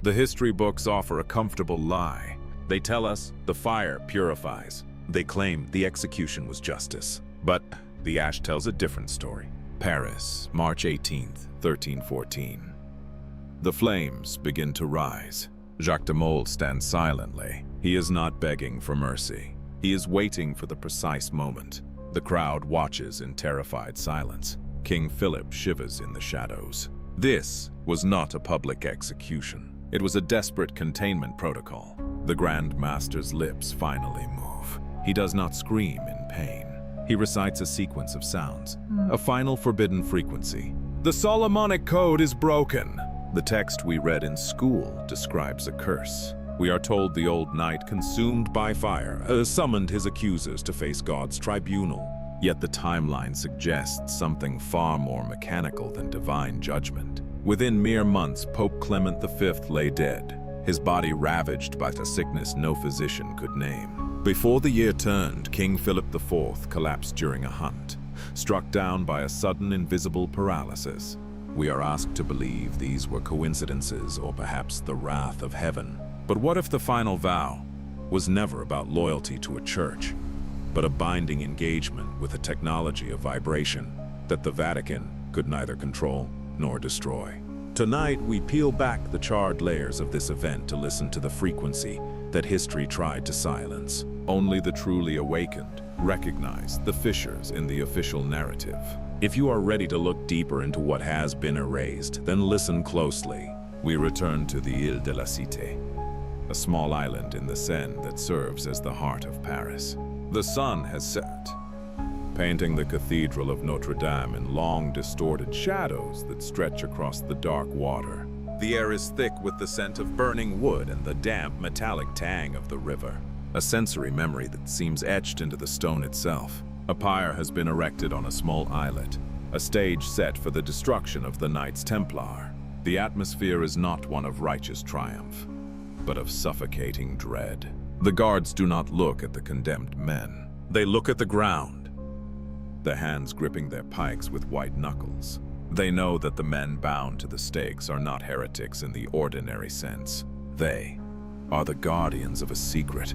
The history books offer a comfortable lie. They tell us the fire purifies. They claim the execution was justice. But the ash tells a different story. Paris, March 18th, 1314. The flames begin to rise. Jacques de Molay stands silently. He is not begging for mercy. He is waiting for the precise moment. The crowd watches in terrified silence. King Philip shivers in the shadows. This was not a public execution. It was a desperate containment protocol. The Grand Master's lips finally move. He does not scream in pain. He recites a sequence of sounds, a final forbidden frequency. The Solomonic code is broken. The text we read in school describes a curse. We are told the old knight, consumed by fire, summoned his accusers to face God's tribunal. Yet the timeline suggests something far more mechanical than divine judgment. Within mere months, Pope Clement V lay dead, his body ravaged by a sickness no physician could name. Before the year turned, King Philip IV collapsed during a hunt, struck down by a sudden invisible paralysis. We are asked to believe these were coincidences or perhaps the wrath of heaven. But what if the final vow was never about loyalty to a church, but a binding engagement with a technology of vibration that the Vatican could neither control nor destroy? Tonight, we peel back the charred layers of this event to listen to the frequency that history tried to silence. Only the truly awakened recognize the fissures in the official narrative. If you are ready to look deeper into what has been erased, then listen closely. We return to the Ile de la Cité, a small island in the Seine that serves as the heart of Paris. The sun has set, painting the Cathedral of Notre Dame in long, distorted shadows that stretch across the dark water. The air is thick with the scent of burning wood and the damp, metallic tang of the river, a sensory memory that seems etched into the stone itself. A pyre has been erected on a small islet, a stage set for the destruction of the Knights Templar. The atmosphere is not one of righteous triumph, but of suffocating dread. The guards do not look at the condemned men. They look at the ground, the hands gripping their pikes with white knuckles. They know that the men bound to the stakes are not heretics in the ordinary sense. They are the guardians of a secret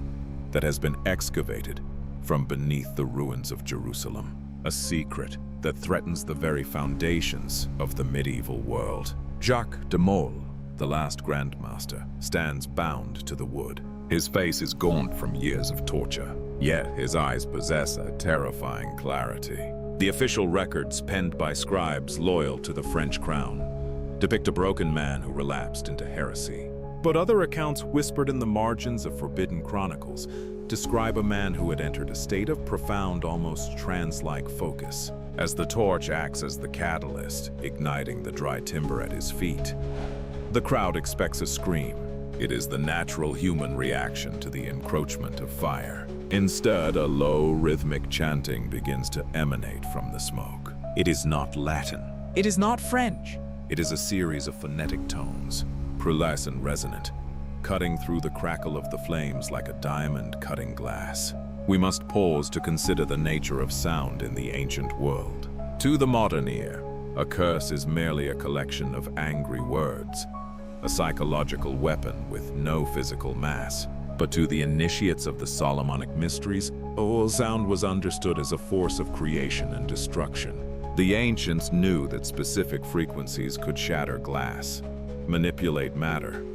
that has been excavated from beneath the ruins of Jerusalem. A secret that threatens the very foundations of the medieval world. Jacques de Molay, the last Grand Master, stands bound to the wood. His face is gaunt from years of torture, yet his eyes possess a terrifying clarity. The official records penned by scribes loyal to the French crown depict a broken man who relapsed into heresy. But other accounts whispered in the margins of forbidden chronicles describe a man who had entered a state of profound, almost trance-like focus, as the torch acts as the catalyst, igniting the dry timber at his feet. The crowd expects a scream. It is the natural human reaction to the encroachment of fire. Instead, a low, rhythmic chanting begins to emanate from the smoke. It is not Latin. It is not French. It is a series of phonetic tones, prolix and resonant, cutting through the crackle of the flames like a diamond cutting glass. We must pause to consider the nature of sound in the ancient world. To the modern ear, a curse is merely a collection of angry words, a psychological weapon with no physical mass. But to the initiates of the Solomonic mysteries, all sound was understood as a force of creation and destruction. The ancients knew that specific frequencies could shatter glass, manipulate matter,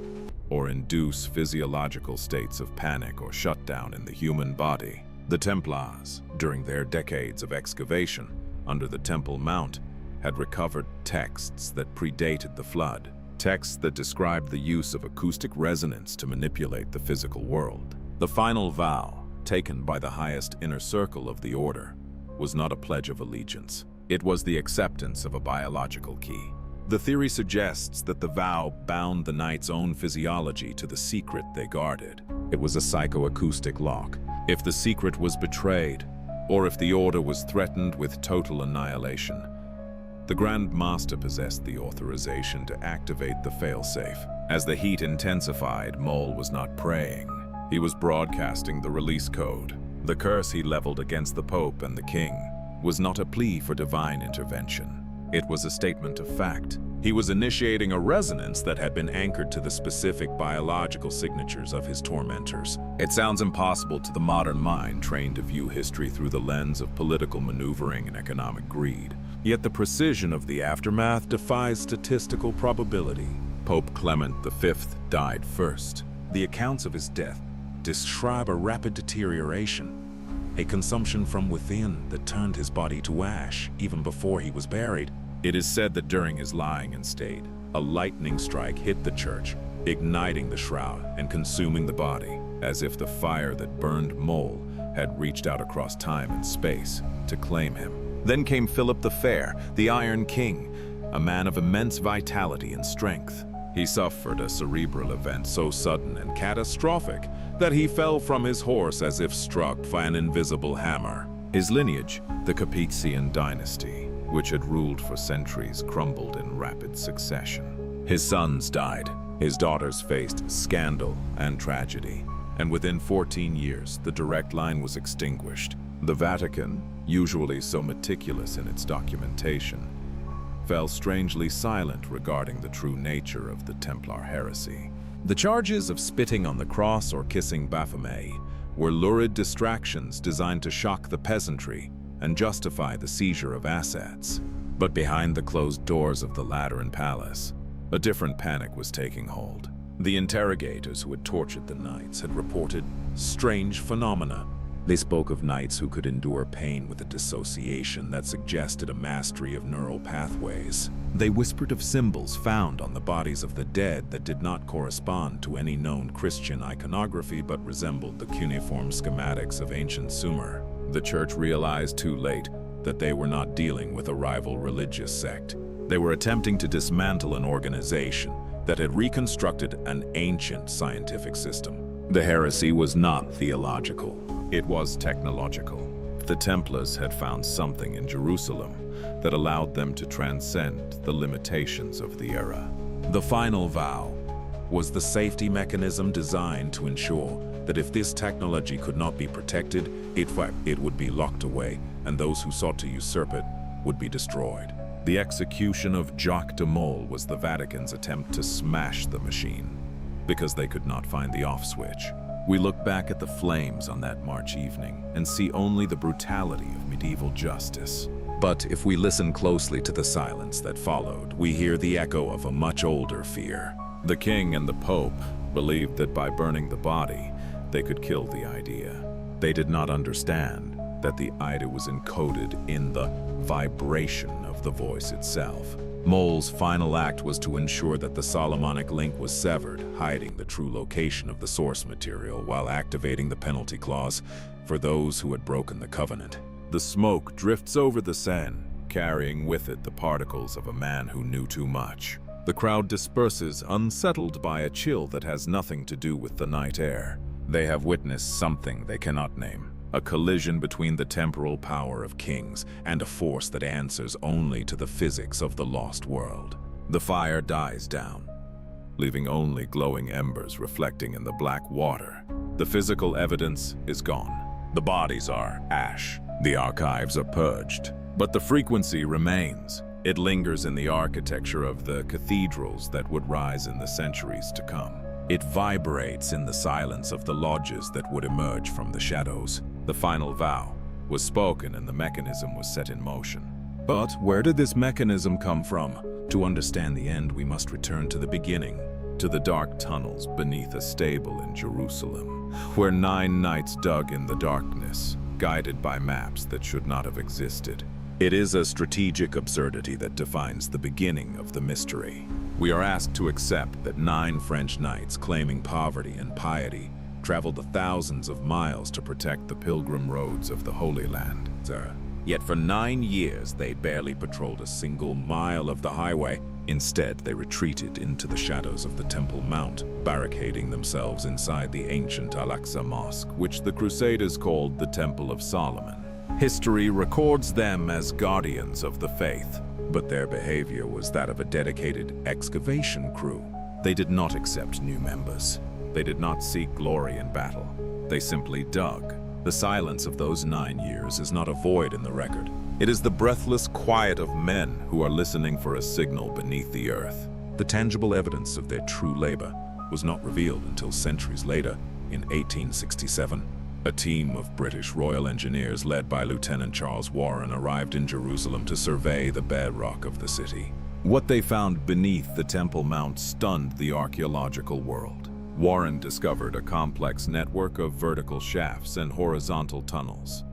or induce physiological states of panic or shutdown in the human body. The Templars, during their decades of excavation under the Temple Mount, had recovered texts that predated the flood, texts that described the use of acoustic resonance to manipulate the physical world. The final vow, taken by the highest inner circle of the order, was not a pledge of allegiance. It was the acceptance of a biological key. The theory suggests that the vow bound the knight's own physiology to the secret they guarded. It was a psychoacoustic lock. If the secret was betrayed, or if the order was threatened with total annihilation, the Grand Master possessed the authorization to activate the failsafe. As the heat intensified, Molay was not praying. He was broadcasting the release code. The curse he leveled against the Pope and the King was not a plea for divine intervention. It was a statement of fact. He was initiating a resonance that had been anchored to the specific biological signatures of his tormentors. It sounds impossible to the modern mind trained to view history through the lens of political maneuvering and economic greed. Yet the precision of the aftermath defies statistical probability. Pope Clement V died first. The accounts of his death describe a rapid deterioration, a consumption from within that turned his body to ash even before he was buried. It is said that during his lying in state, a lightning strike hit the church, igniting the shroud and consuming the body, as if the fire that burned Mole had reached out across time and space to claim him. Then came Philip the Fair, the Iron King, a man of immense vitality and strength. He suffered a cerebral event so sudden and catastrophic that he fell from his horse as if struck by an invisible hammer. His lineage, the Capetian dynasty, which had ruled for centuries, crumbled in rapid succession. His sons died. His daughters faced scandal and tragedy. And within 14 years, the direct line was extinguished. The Vatican, usually so meticulous in its documentation, fell strangely silent regarding the true nature of the Templar heresy. The charges of spitting on the cross or kissing Baphomet were lurid distractions designed to shock the peasantry and justify the seizure of assets. But behind the closed doors of the Lateran Palace, a different panic was taking hold. The interrogators who had tortured the knights had reported strange phenomena. They spoke of knights who could endure pain with a dissociation that suggested a mastery of neural pathways. They whispered of symbols found on the bodies of the dead that did not correspond to any known Christian iconography but resembled the cuneiform schematics of ancient Sumer. The church realized too late that they were not dealing with a rival religious sect. They were attempting to dismantle an organization that had reconstructed an ancient scientific system. The heresy was not theological. It was technological. The Templars had found something in Jerusalem that allowed them to transcend the limitations of the era. The final vow was the safety mechanism designed to ensure that if this technology could not be protected, it would be locked away, and those who sought to usurp it would be destroyed. The execution of Jacques de Molay was the Vatican's attempt to smash the machine, because they could not find the off switch. We look back at the flames on that March evening and see only the brutality of medieval justice. But if we listen closely to the silence that followed, we hear the echo of a much older fear. The king and the pope believed that by burning the body, they could kill the idea. They did not understand that the idea was encoded in the vibration of the voice itself. Mole's final act was to ensure that the Solomonic link was severed, hiding the true location of the source material while activating the penalty clause for those who had broken the covenant. The smoke drifts over the Seine, carrying with it the particles of a man who knew too much. The crowd disperses, unsettled by a chill that has nothing to do with the night air. They have witnessed something they cannot name. A collision between the temporal power of kings and a force that answers only to the physics of the lost world. The fire dies down, leaving only glowing embers reflecting in the black water. The physical evidence is gone. The bodies are ash. The archives are purged. But the frequency remains. It lingers in the architecture of the cathedrals that would rise in the centuries to come. It vibrates in the silence of the lodges that would emerge from the shadows. The final vow was spoken and the mechanism was set in motion. But where did this mechanism come from? To understand the end, we must return to the beginning, to the dark tunnels beneath a stable in Jerusalem, where 9 knights dug in the darkness, guided by maps that should not have existed. It is a strategic absurdity that defines the beginning of the mystery. We are asked to accept that 9 French knights claiming poverty and piety traveled the thousands of miles to protect the pilgrim roads of the Holy Land. Yet for 9 years, they barely patrolled a single mile of the highway. Instead, they retreated into the shadows of the Temple Mount, barricading themselves inside the ancient Al-Aqsa Mosque, which the Crusaders called the Temple of Solomon. History records them as guardians of the faith, but their behavior was that of a dedicated excavation crew. They did not accept new members. They did not seek glory in battle. They simply dug. The silence of those 9 years is not a void in the record. It is the breathless quiet of men who are listening for a signal beneath the earth. The tangible evidence of their true labor was not revealed until centuries later, in 1867. A team of British Royal Engineers led by Lieutenant Charles Warren arrived in Jerusalem to survey the bedrock of the city. What they found beneath the Temple Mount stunned the archaeological world. Warren discovered a complex network of vertical shafts and horizontal tunnels,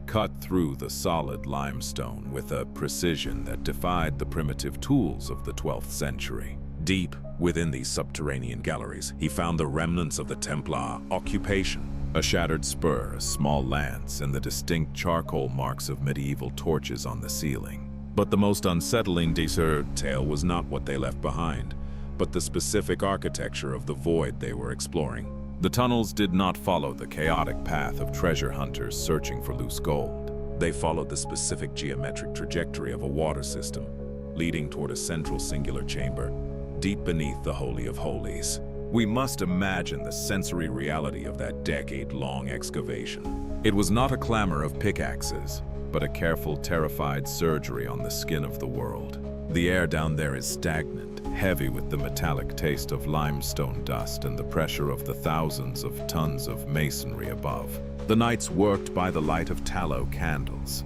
cut through the solid limestone with a precision that defied the primitive tools of the 12th century. Deep within these subterranean galleries, he found the remnants of the Templar occupation. A shattered spur, a small lance, and the distinct charcoal marks of medieval torches on the ceiling. But the most unsettling detail was not what they left behind, but the specific architecture of the void they were exploring. The tunnels did not follow the chaotic path of treasure hunters searching for loose gold. They followed the specific geometric trajectory of a water system, leading toward a central singular chamber, deep beneath the Holy of Holies. We must imagine the sensory reality of that decade-long excavation. It was not a clamor of pickaxes, but a careful, terrified surgery on the skin of the world. The air down there is stagnant, heavy with the metallic taste of limestone dust and the pressure of the thousands of tons of masonry above. The knights worked by the light of tallow candles,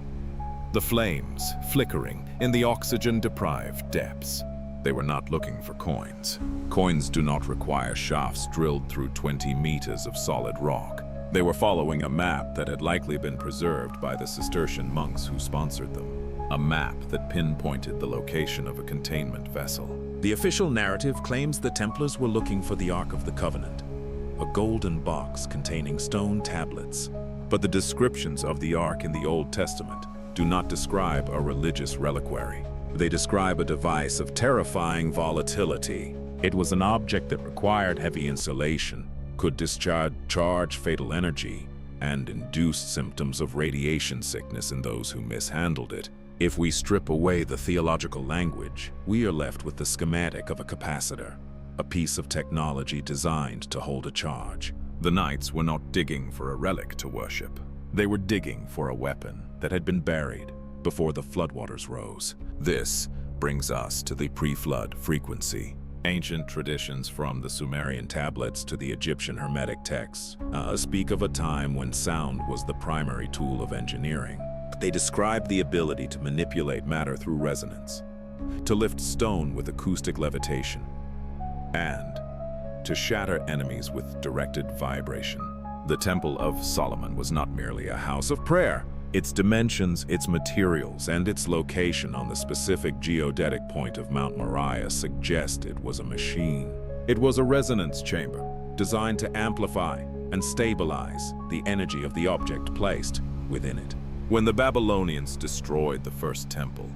the flames flickering in the oxygen-deprived depths. They were not looking for coins. Coins do not require shafts drilled through 20 meters of solid rock. They were following a map that had likely been preserved by the Cistercian monks who sponsored them. A map that pinpointed the location of a containment vessel. The official narrative claims the Templars were looking for the Ark of the Covenant, a golden box containing stone tablets. But the descriptions of the Ark in the Old Testament do not describe a religious reliquary. They describe a device of terrifying volatility. It was an object that required heavy insulation, could discharge fatal energy, and induce symptoms of radiation sickness in those who mishandled it. If we strip away the theological language, we are left with the schematic of a capacitor, a piece of technology designed to hold a charge. The knights were not digging for a relic to worship. They were digging for a weapon that had been buried before the floodwaters rose. This brings us to the pre-flood frequency. Ancient traditions from the Sumerian tablets to the Egyptian Hermetic texts speak of a time when sound was the primary tool of engineering. They describe the ability to manipulate matter through resonance, to lift stone with acoustic levitation, and to shatter enemies with directed vibration. The Temple of Solomon was not merely a house of prayer. Its dimensions, its materials, and its location on the specific geodetic point of Mount Moriah suggest it was a machine. It was a resonance chamber designed to amplify and stabilize the energy of the object placed within it. When the Babylonians destroyed the first temple,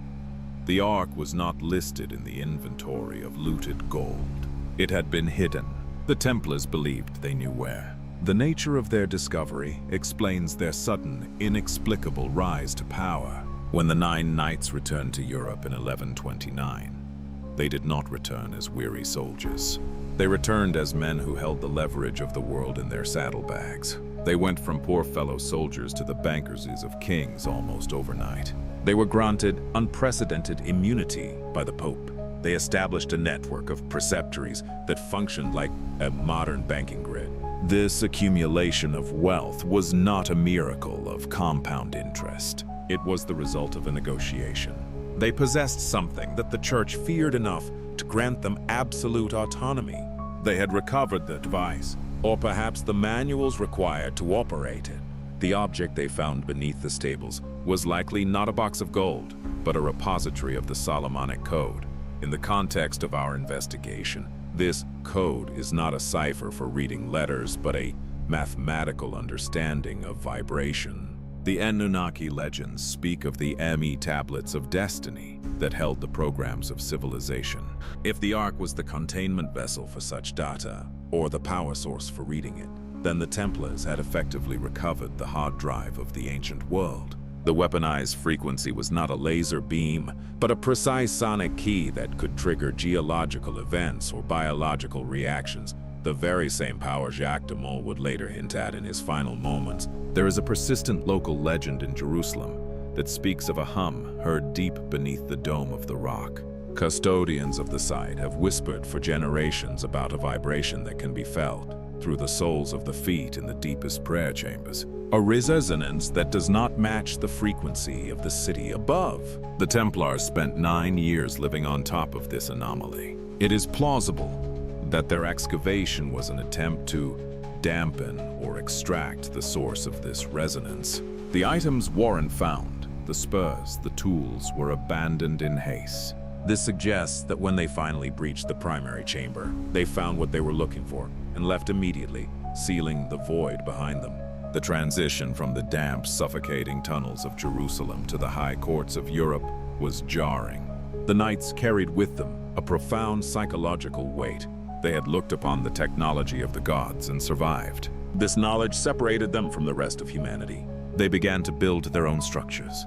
the Ark was not listed in the inventory of looted gold. It had been hidden. The Templars believed they knew where. The nature of their discovery explains their sudden, inexplicable rise to power. When the 9 knights returned to Europe in 1129, they did not return as weary soldiers. They returned as men who held the leverage of the world in their saddlebags. They went from poor fellow soldiers to the bankerses of kings almost overnight. They were granted unprecedented immunity by the Pope. They established a network of preceptories that functioned like a modern banking grid. This accumulation of wealth was not a miracle of compound interest. It was the result of a negotiation. They possessed something that the church feared enough to grant them absolute autonomy. They had recovered the device, or perhaps the manuals required to operate it. The object they found beneath the stables was likely not a box of gold, but a repository of the Solomonic code. In the context of our investigation, this code is not a cipher for reading letters, but a mathematical understanding of vibration. The Anunnaki legends speak of the ME tablets of destiny that held the programs of civilization. If the Ark was the containment vessel for such data, or the power source for reading it, then the Templars had effectively recovered the hard drive of the ancient world. The weaponized frequency was not a laser beam, but a precise sonic key that could trigger geological events or biological reactions, the very same power Jacques de Molay would later hint at in his final moments. There is a persistent local legend in Jerusalem that speaks of a hum heard deep beneath the dome of the rock. Custodians of the site have whispered for generations about a vibration that can be felt through the soles of the feet in the deepest prayer chambers, a resonance that does not match the frequency of the city above. The Templars spent 9 years living on top of this anomaly. It is plausible that their excavation was an attempt to dampen or extract the source of this resonance. The items Warren found, the spurs, the tools, were abandoned in haste. This suggests that when they finally breached the primary chamber, they found what they were looking for and left immediately, sealing the void behind them. The transition from the damp, suffocating tunnels of Jerusalem to the high courts of Europe was jarring. The Knights carried with them a profound psychological weight. They had looked upon the technology of the gods and survived. This knowledge separated them from the rest of humanity. They began to build their own structures,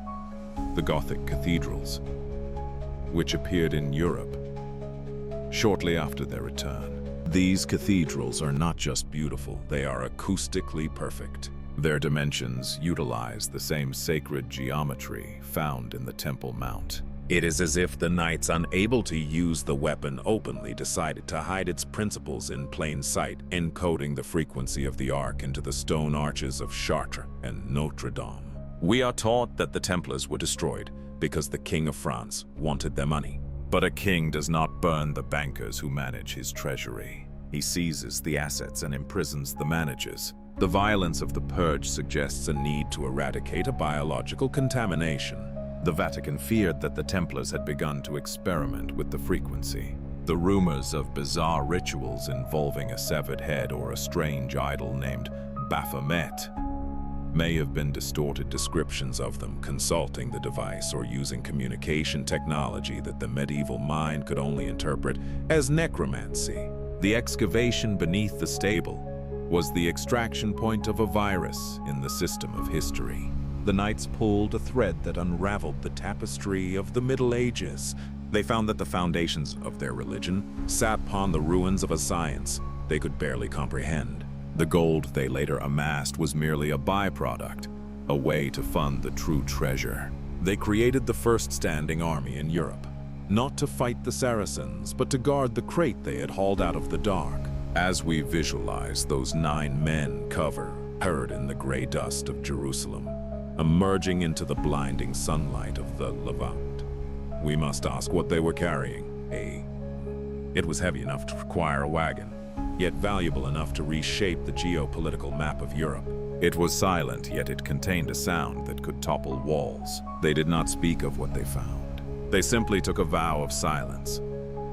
the Gothic cathedrals, which appeared in Europe shortly after their return. These cathedrals are not just beautiful, they are acoustically perfect. Their dimensions utilize the same sacred geometry found in the Temple Mount. It is as if the Knights, unable to use the weapon openly, decided to hide its principles in plain sight, encoding the frequency of the Ark into the stone arches of Chartres and Notre Dame. We are taught that the Templars were destroyed because the King of France wanted their money. But a king does not burn the bankers who manage his treasury. He seizes the assets and imprisons the managers. The violence of the purge suggests a need to eradicate a biological contamination. The Vatican feared that the Templars had begun to experiment with the frequency. The rumors of bizarre rituals involving a severed head or a strange idol named Baphomet may have been distorted descriptions of them, consulting the device or using communication technology that the medieval mind could only interpret as necromancy. The excavation beneath the stable was the extraction point of a virus in the system of history. The Knights pulled a thread that unraveled the tapestry of the Middle Ages. They found that the foundations of their religion sat upon the ruins of a science they could barely comprehend. The gold they later amassed was merely a byproduct, a way to fund the true treasure. They created the first standing army in Europe, not to fight the Saracens, but to guard the crate they had hauled out of the dark. As we visualize those 9 men covered in the gray dust of Jerusalem, emerging into the blinding sunlight of the Levant, we must ask what they were carrying. It was heavy enough to require a wagon, yet valuable enough to reshape the geopolitical map of Europe. It was silent, yet it contained a sound that could topple walls. They did not speak of what they found. They simply took a vow of silence,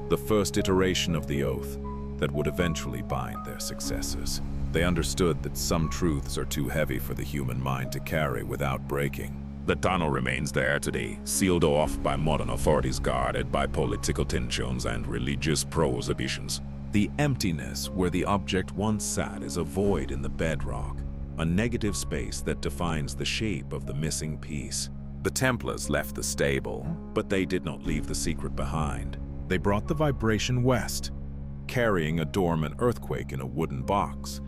the first iteration of the oath that would eventually bind their successors. They understood that some truths are too heavy for the human mind to carry without breaking. The tunnel remains there today, sealed off by modern authorities, guarded by political tensions and religious prohibitions. The emptiness where the object once sat is a void in the bedrock, a negative space that defines the shape of the missing piece. The Templars left the stable, but they did not leave the secret behind. They brought the vibration west, carrying a dormant earthquake in a wooden box,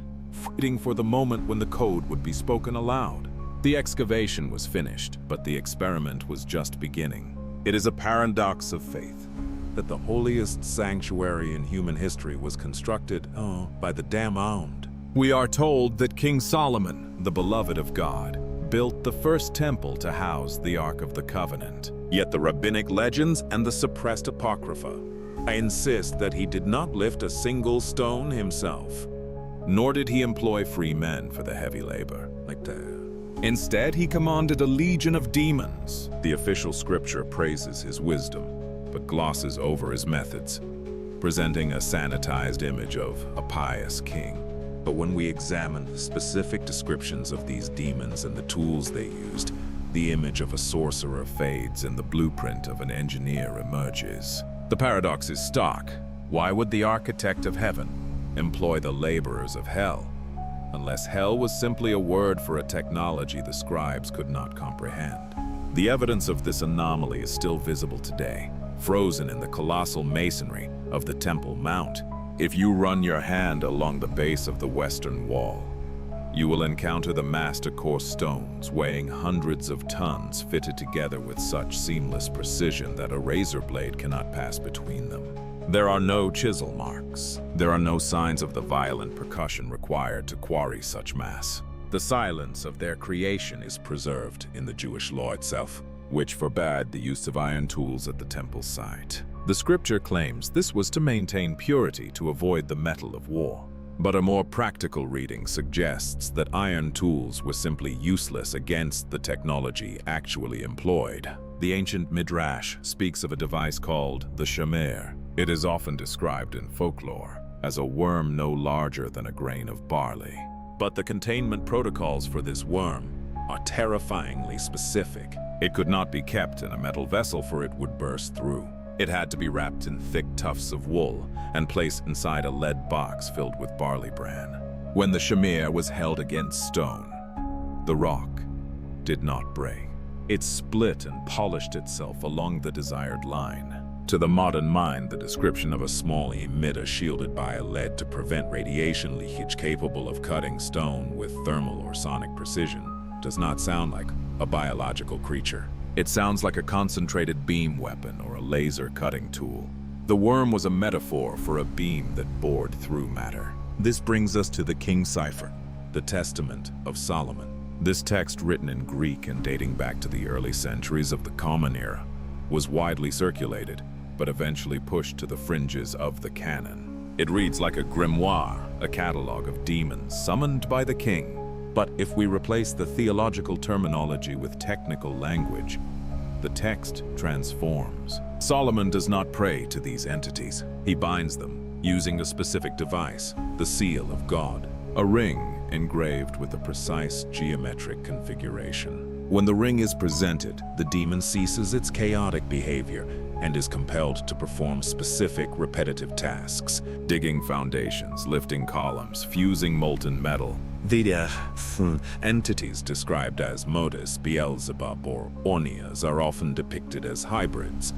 waiting for the moment when the code would be spoken aloud. The excavation was finished, but the experiment was just beginning. It is a paradox of faith that the holiest sanctuary in human history was constructed by the damned. We are told that King Solomon, the beloved of God, built the first temple to house the Ark of the Covenant. Yet the rabbinic legends and the suppressed apocrypha insist that he did not lift a single stone himself, nor did he employ free men for the heavy labor. Instead, he commanded a legion of demons. The official scripture praises his wisdom, but glosses over his methods, presenting a sanitized image of a pious king. But when we examine the specific descriptions of these demons and the tools they used, the image of a sorcerer fades and the blueprint of an engineer emerges. The paradox is stark. Why would the architect of heaven employ the laborers of hell, unless hell was simply a word for a technology the scribes could not comprehend? The evidence of this anomaly is still visible today, frozen in the colossal masonry of the Temple Mount. If you run your hand along the base of the western wall, You will encounter the master core stones weighing hundreds of tons fitted together with such seamless precision that a razor blade cannot pass between them. There are no chisel marks. There are no signs of the violent percussion required to quarry such mass. The silence of their creation is preserved in the Jewish law itself, which forbade the use of iron tools at the temple site. The scripture claims this was to maintain purity to avoid the metal of war. But a more practical reading suggests that iron tools were simply useless against the technology actually employed. The ancient Midrash speaks of a device called the shemer. It is often described in folklore as a worm no larger than a grain of barley. But the containment protocols for this worm are terrifyingly specific. It could not be kept in a metal vessel, for it would burst through. It had to be wrapped in thick tufts of wool and placed inside a lead box filled with barley bran. When the shemer was held against stone, the rock did not break. It split and polished itself along the desired line. To the modern mind, the description of a small emitter shielded by a lead to prevent radiation leakage capable of cutting stone with thermal or sonic precision does not sound like a biological creature. It sounds like a concentrated beam weapon or a laser cutting tool. The worm was a metaphor for a beam that bored through matter. This brings us to the King Cipher, the Testament of Solomon. This text, written in Greek and dating back to the early centuries of the Common Era, was widely circulated, but eventually pushed to the fringes of the canon. It reads like a grimoire, a catalog of demons summoned by the king. But if we replace the theological terminology with technical language, the text transforms. Solomon does not pray to these entities. He binds them using a specific device, the seal of God, a ring engraved with a precise geometric configuration. When the ring is presented, the demon ceases its chaotic behavior and is compelled to perform specific repetitive tasks, digging foundations, lifting columns, fusing molten metal. The entities described as Modus, Beelzebub, or Ornias are often depicted as hybrids,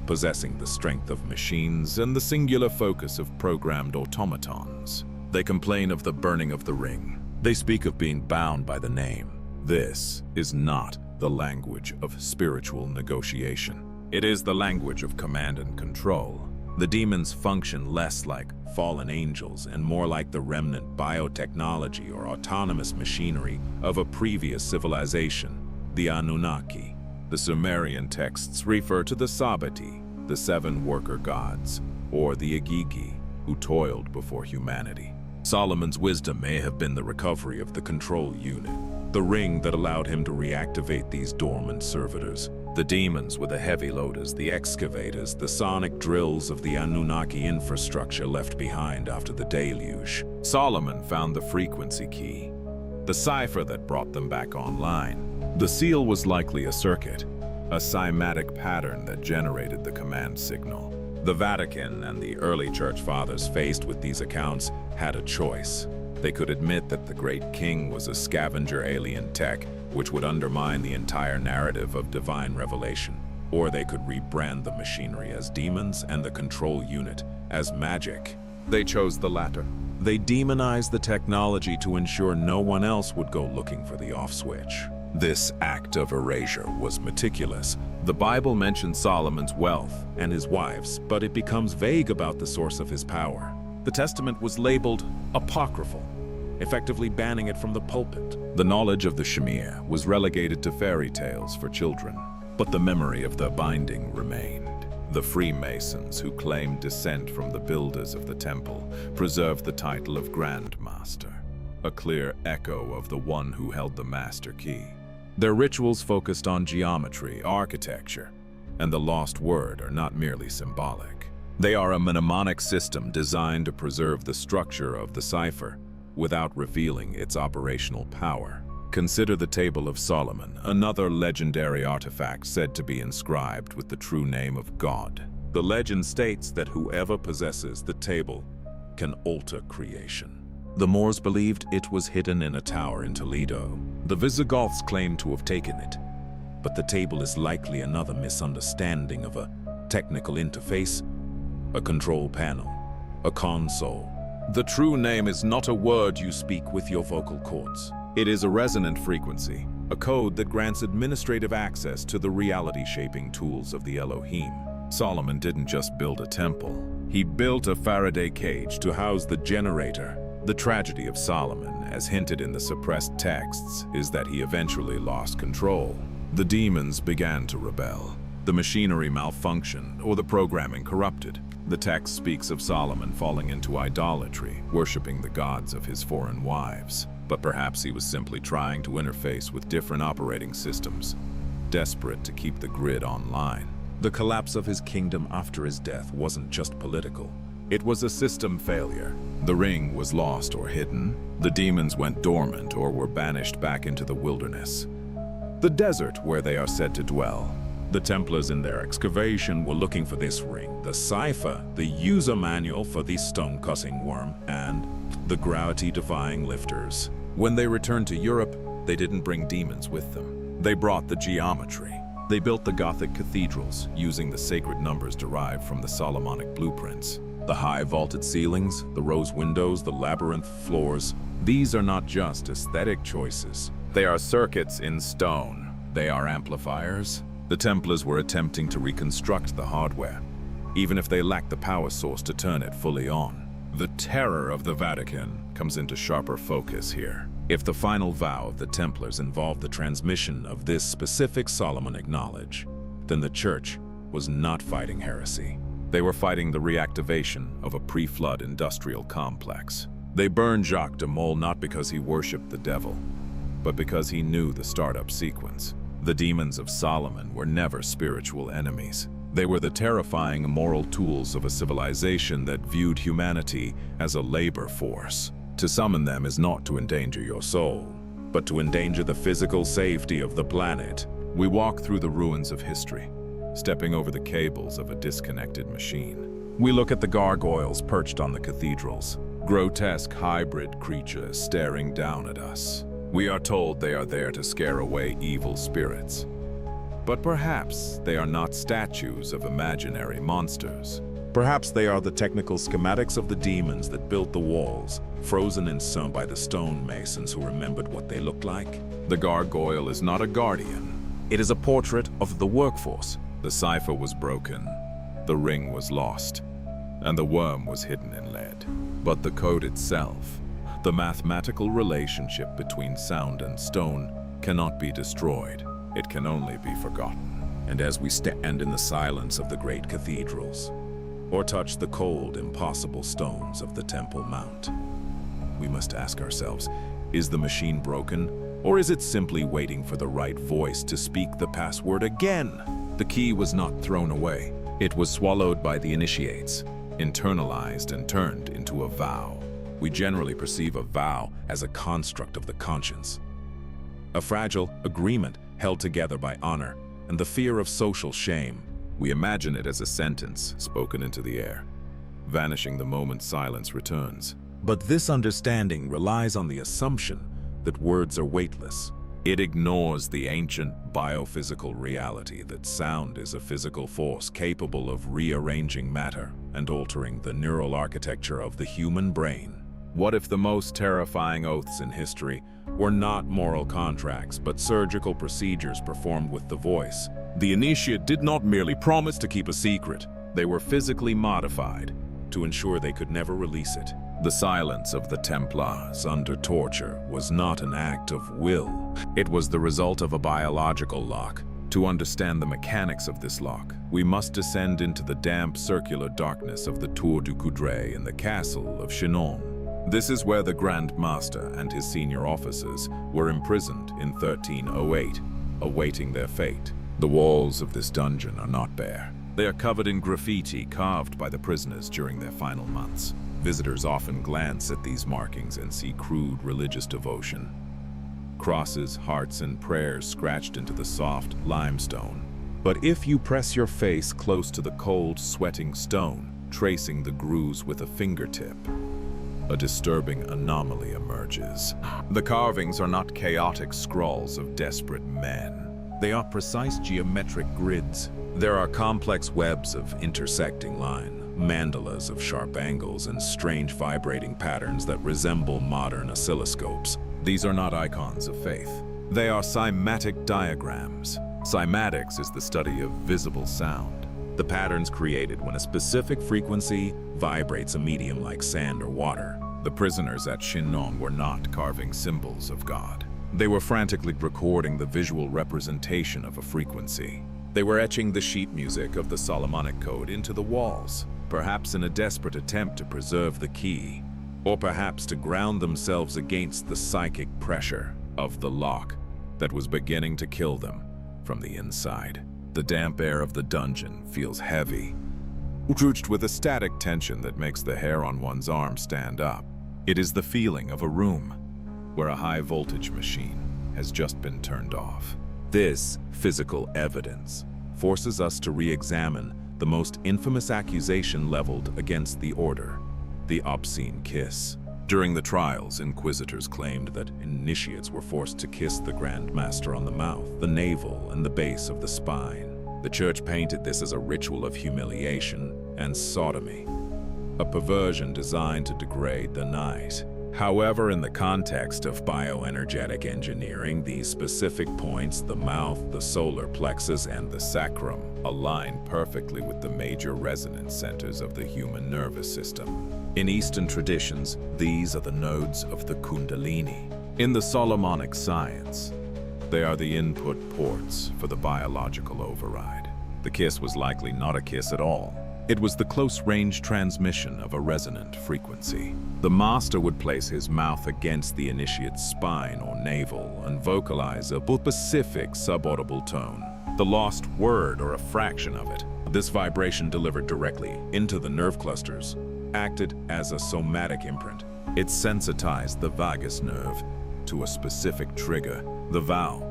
possessing the strength of machines and the singular focus of programmed automatons. They complain of the burning of the ring. They speak of being bound by the name. This is not the language of spiritual negotiation. It is the language of command and control. The demons function less like fallen angels and more like the remnant biotechnology or autonomous machinery of a previous civilization, the Anunnaki. The Sumerian texts refer to the Sabati, the 7 worker gods, or the Agigi, who toiled before humanity. Solomon's wisdom may have been the recovery of the control unit, the ring that allowed him to reactivate these dormant servitors. The demons with the heavy loaders, the excavators, the sonic drills of the Anunnaki infrastructure left behind after the deluge. Solomon found the frequency key, the cipher that brought them back online. The seal was likely a circuit, a cymatic pattern that generated the command signal. The Vatican and the early church fathers, faced with these accounts, had a choice. They could admit that the great king was a scavenger alien tech, which would undermine the entire narrative of divine revelation. Or they could rebrand the machinery as demons and the control unit as magic. They chose the latter. They demonized the technology to ensure no one else would go looking for the off switch. This act of erasure was meticulous. The Bible mentions Solomon's wealth and his wives, but it becomes vague about the source of his power. The Testament was labeled apocryphal, effectively banning it from the pulpit. The knowledge of the shemer was relegated to fairy tales for children, but the memory of the binding remained. The Freemasons, who claimed descent from the builders of the temple, preserved the title of Grand Master, a clear echo of the one who held the master key. Their rituals focused on geometry, architecture, and the lost word are not merely symbolic. They are a mnemonic system designed to preserve the structure of the cipher without revealing its operational power. Consider the Table of Solomon, another legendary artifact said to be inscribed with the true name of God. The legend states that whoever possesses the table can alter creation. The Moors believed it was hidden in a tower in Toledo. The Visigoths claimed to have taken it, but the table is likely another misunderstanding of a technical interface, a control panel, a console, The true name is not a word you speak with your vocal cords. It is a resonant frequency, a code that grants administrative access to the reality-shaping tools of the Elohim. Solomon didn't just build a temple. He built a Faraday cage to house the generator. The tragedy of Solomon, as hinted in the suppressed texts, is that he eventually lost control. The demons began to rebel. The machinery malfunctioned, or the programming corrupted. The text speaks of Solomon falling into idolatry, worshipping the gods of his foreign wives. But perhaps he was simply trying to interface with different operating systems, desperate to keep the grid online. The collapse of his kingdom after his death wasn't just political. It was a system failure. The ring was lost or hidden. The demons went dormant or were banished back into the wilderness, the desert where they are said to dwell. The Templars in their excavation were looking for this ring, the cipher, the user manual for the stone-cussing worm, and the gravity-defying lifters. When they returned to Europe, they didn't bring demons with them. They brought the geometry. They built the Gothic cathedrals using the sacred numbers derived from the Solomonic blueprints. The high vaulted ceilings, the rose windows, the labyrinth floors, these are not just aesthetic choices. They are circuits in stone. They are amplifiers. The Templars were attempting to reconstruct the hardware, even if they lacked the power source to turn it fully on. The terror of the Vatican comes into sharper focus here. If the final vow of the Templars involved the transmission of this specific Solomonic knowledge, then the Church was not fighting heresy. They were fighting the reactivation of a pre-flood industrial complex. They burned Jacques de Molay not because he worshipped the devil, but because he knew the startup sequence. The demons of Solomon were never spiritual enemies. They were the terrifying immoral tools of a civilization that viewed humanity as a labor force. To summon them is not to endanger your soul, but to endanger the physical safety of the planet. We walk through the ruins of history, stepping over the cables of a disconnected machine. We look at the gargoyles perched on the cathedrals, grotesque hybrid creatures staring down at us. We are told they are there to scare away evil spirits. But perhaps they are not statues of imaginary monsters. Perhaps they are the technical schematics of the demons that built the walls, frozen in stone by the stonemasons who remembered what they looked like. The gargoyle is not a guardian. It is a portrait of the workforce. The cipher was broken, the ring was lost, and the worm was hidden in lead. But the code itself, the mathematical relationship between sound and stone, cannot be destroyed. It can only be forgotten. And as we stand in the silence of the great cathedrals, or touch the cold, impossible stones of the Temple Mount, we must ask ourselves, is the machine broken, or is it simply waiting for the right voice to speak the password again? The key was not thrown away. It was swallowed by the initiates, internalized and turned into a vow. We generally perceive a vow as a construct of the conscience, a fragile agreement held together by honor and the fear of social shame. We imagine it as a sentence spoken into the air, vanishing the moment silence returns. But this understanding relies on the assumption that words are weightless. It ignores the ancient biophysical reality that sound is a physical force capable of rearranging matter and altering the neural architecture of the human brain. What if the most terrifying oaths in history were not moral contracts, but surgical procedures performed with the voice? The initiate did not merely promise to keep a secret. They were physically modified to ensure they could never release it. The silence of the Templars under torture was not an act of will. It was the result of a biological lock. To understand the mechanics of this lock, we must descend into the damp circular darkness of the Tour du Coudray in the castle of Chinon. This is where the Grand Master and his senior officers were imprisoned in 1308, awaiting their fate. The walls of this dungeon are not bare. They are covered in graffiti carved by the prisoners during their final months. Visitors often glance at these markings and see crude religious devotion. Crosses, hearts, and prayers scratched into the soft limestone. But if you press your face close to the cold, sweating stone, tracing the grooves with a fingertip, a disturbing anomaly emerges. The carvings are not chaotic scrawls of desperate men. They are precise geometric grids. There are complex webs of intersecting line, mandalas of sharp angles and strange vibrating patterns that resemble modern oscilloscopes. These are not icons of faith. They are cymatic diagrams. Cymatics is the study of visible sound. The patterns created when a specific frequency vibrates a medium like sand or water. The prisoners at Chinon were not carving symbols of God. They were frantically recording the visual representation of a frequency. They were etching the sheet music of the Solomonic code into the walls, perhaps in a desperate attempt to preserve the key, or perhaps to ground themselves against the psychic pressure of the lock that was beginning to kill them from the inside. The damp air of the dungeon feels heavy, drenched with a static tension that makes the hair on one's arm stand up. It is the feeling of a room where a high-voltage machine has just been turned off. This physical evidence forces us to re-examine the most infamous accusation leveled against the order, the obscene kiss. During the trials, inquisitors claimed that initiates were forced to kiss the Grand Master on the mouth, the navel, and the base of the spine. The Church painted this as a ritual of humiliation and sodomy, a perversion designed to degrade the knight. However, in the context of bioenergetic engineering, these specific points, the mouth, the solar plexus, and the sacrum, align perfectly with the major resonance centers of the human nervous system. In Eastern traditions, these are the nodes of the Kundalini. In the Solomonic science, they are the input ports for the biological override. The kiss was likely not a kiss at all. It was the close-range transmission of a resonant frequency. The master would place his mouth against the initiate's spine or navel and vocalize a specific subaudible tone, the lost word or a fraction of it. This vibration delivered directly into the nerve clusters acted as a somatic imprint. It sensitized the vagus nerve to a specific trigger. The vow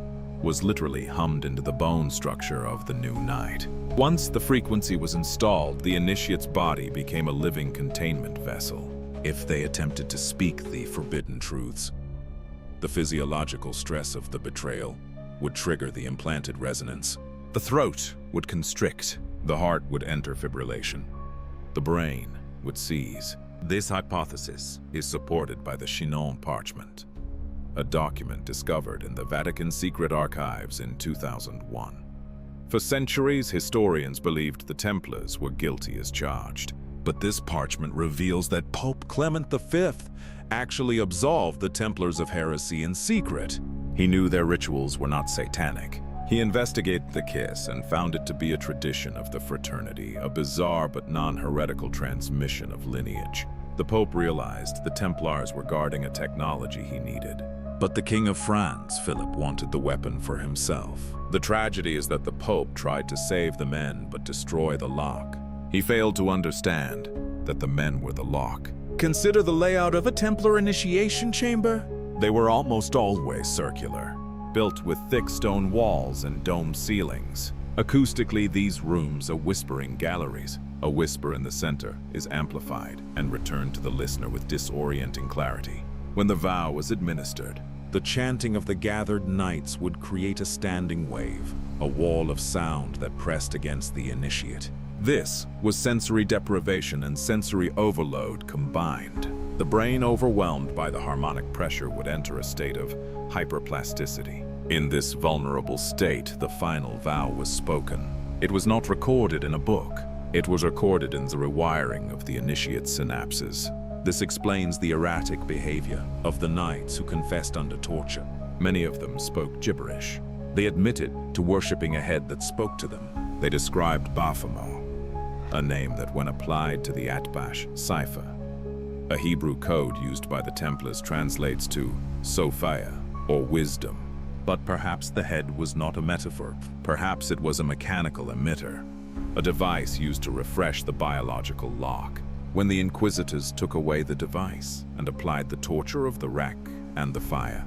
was literally hummed into the bone structure of the new knight. Once the frequency was installed, the initiate's body became a living containment vessel. If they attempted to speak the forbidden truths, the physiological stress of the betrayal would trigger the implanted resonance. The throat would constrict, the heart would enter fibrillation, the brain would seize. This hypothesis is supported by the Chinon parchment, a document discovered in the Vatican secret archives in 2001. For centuries, historians believed the Templars were guilty as charged. But this parchment reveals that Pope Clement V actually absolved the Templars of heresy in secret. He knew their rituals were not satanic. He investigated the kiss and found it to be a tradition of the fraternity, a bizarre but non-heretical transmission of lineage. The Pope realized the Templars were guarding a technology he needed. But the King of France, Philip, wanted the weapon for himself. The tragedy is that the Pope tried to save the men but destroy the lock. He failed to understand that the men were the lock. Consider the layout of a Templar initiation chamber. They were almost always circular, built with thick stone walls and domed ceilings. Acoustically, these rooms are whispering galleries. A whisper in the center is amplified and returned to the listener with disorienting clarity. When the vow was administered, the chanting of the gathered knights would create a standing wave, a wall of sound that pressed against the initiate. This was sensory deprivation and sensory overload combined. The brain, overwhelmed by the harmonic pressure, would enter a state of hyperplasticity. In this vulnerable state, the final vow was spoken. It was not recorded in a book. It was recorded in the rewiring of the initiate's synapses. This explains the erratic behavior of the knights who confessed under torture. Many of them spoke gibberish. They admitted to worshipping a head that spoke to them. They described Baphomet, a name that, when applied to the Atbash cipher, a Hebrew code used by the Templars, translates to Sophia, or wisdom. But perhaps the head was not a metaphor. Perhaps it was a mechanical emitter, a device used to refresh the biological lock. When the inquisitors took away the device and applied the torture of the rack and the fire,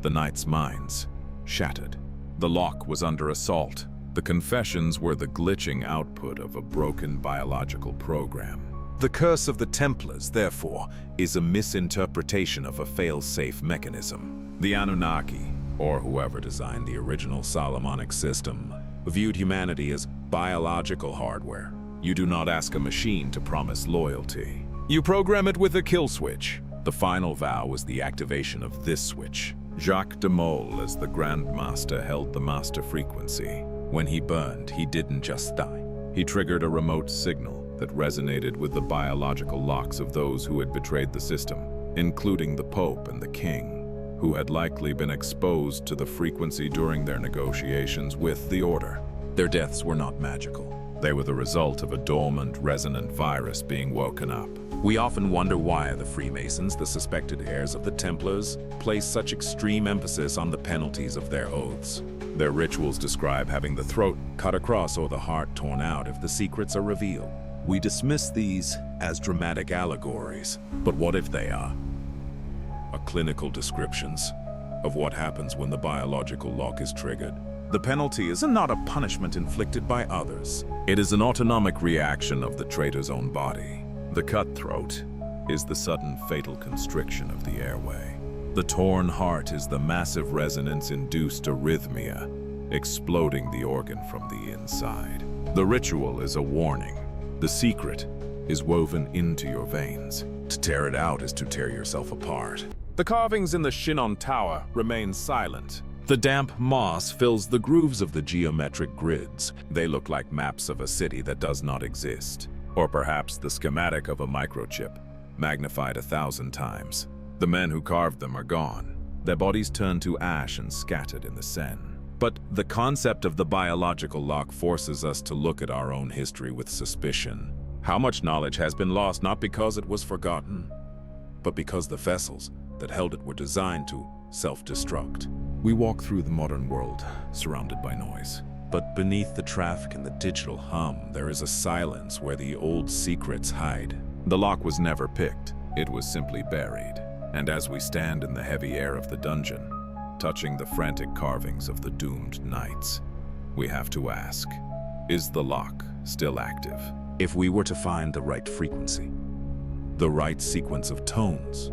the knights' minds shattered. The lock was under assault. The confessions were the glitching output of a broken biological program. The curse of the Templars, therefore, is a misinterpretation of a fail-safe mechanism. The Anunnaki, or whoever designed the original Solomonic system, viewed humanity as biological hardware, You do not ask a machine to promise loyalty. You program it with a kill switch. The final vow was the activation of this switch. Jacques de Molay, as the Grand Master, held the master frequency. When he burned, he didn't just die. He triggered a remote signal that resonated with the biological locks of those who had betrayed the system, including the Pope and the King, who had likely been exposed to the frequency during their negotiations with the Order. Their deaths were not magical. They were the result of a dormant, resonant virus being woken up. We often wonder why the Freemasons, the suspected heirs of the Templars, place such extreme emphasis on the penalties of their oaths. Their rituals describe having the throat cut across or the heart torn out if the secrets are revealed. We dismiss these as dramatic allegories, but what if they are clinical descriptions of what happens when the biological lock is triggered? The penalty is not a punishment inflicted by others. It is an autonomic reaction of the traitor's own body. The cutthroat is the sudden fatal constriction of the airway. The torn heart is the massive resonance-induced arrhythmia, exploding the organ from the inside. The ritual is a warning. The secret is woven into your veins. To tear it out is to tear yourself apart. The carvings in the Chinon Tower remain silent. The damp moss fills the grooves of the geometric grids. They look like maps of a city that does not exist. Or perhaps the schematic of a microchip, magnified 1,000 times. The men who carved them are gone. Their bodies turned to ash and scattered in the Seine. But the concept of the biological lock forces us to look at our own history with suspicion. How much knowledge has been lost not because it was forgotten, but because the vessels that held it were designed to self-destruct. We walk through the modern world, surrounded by noise. But beneath the traffic and the digital hum, there is a silence where the old secrets hide. The lock was never picked, it was simply buried. And as we stand in the heavy air of the dungeon, touching the frantic carvings of the doomed knights, we have to ask, is the lock still active? If we were to find the right frequency, the right sequence of tones,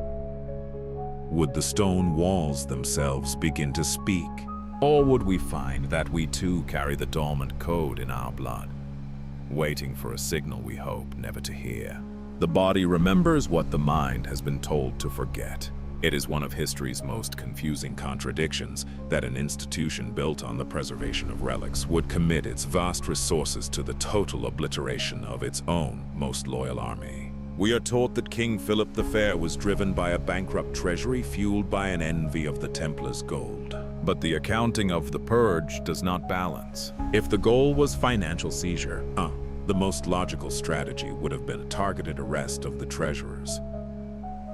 would the stone walls themselves begin to speak? Or would we find that we too carry the dormant code in our blood, waiting for a signal we hope never to hear? The body remembers what the mind has been told to forget. It is one of history's most confusing contradictions that an institution built on the preservation of relics would commit its vast resources to the total obliteration of its own most loyal army. We are taught that King Philip the Fair was driven by a bankrupt treasury fueled by an envy of the Templars' gold. But the accounting of the purge does not balance. If the goal was financial seizure, the most logical strategy would have been a targeted arrest of the treasurers,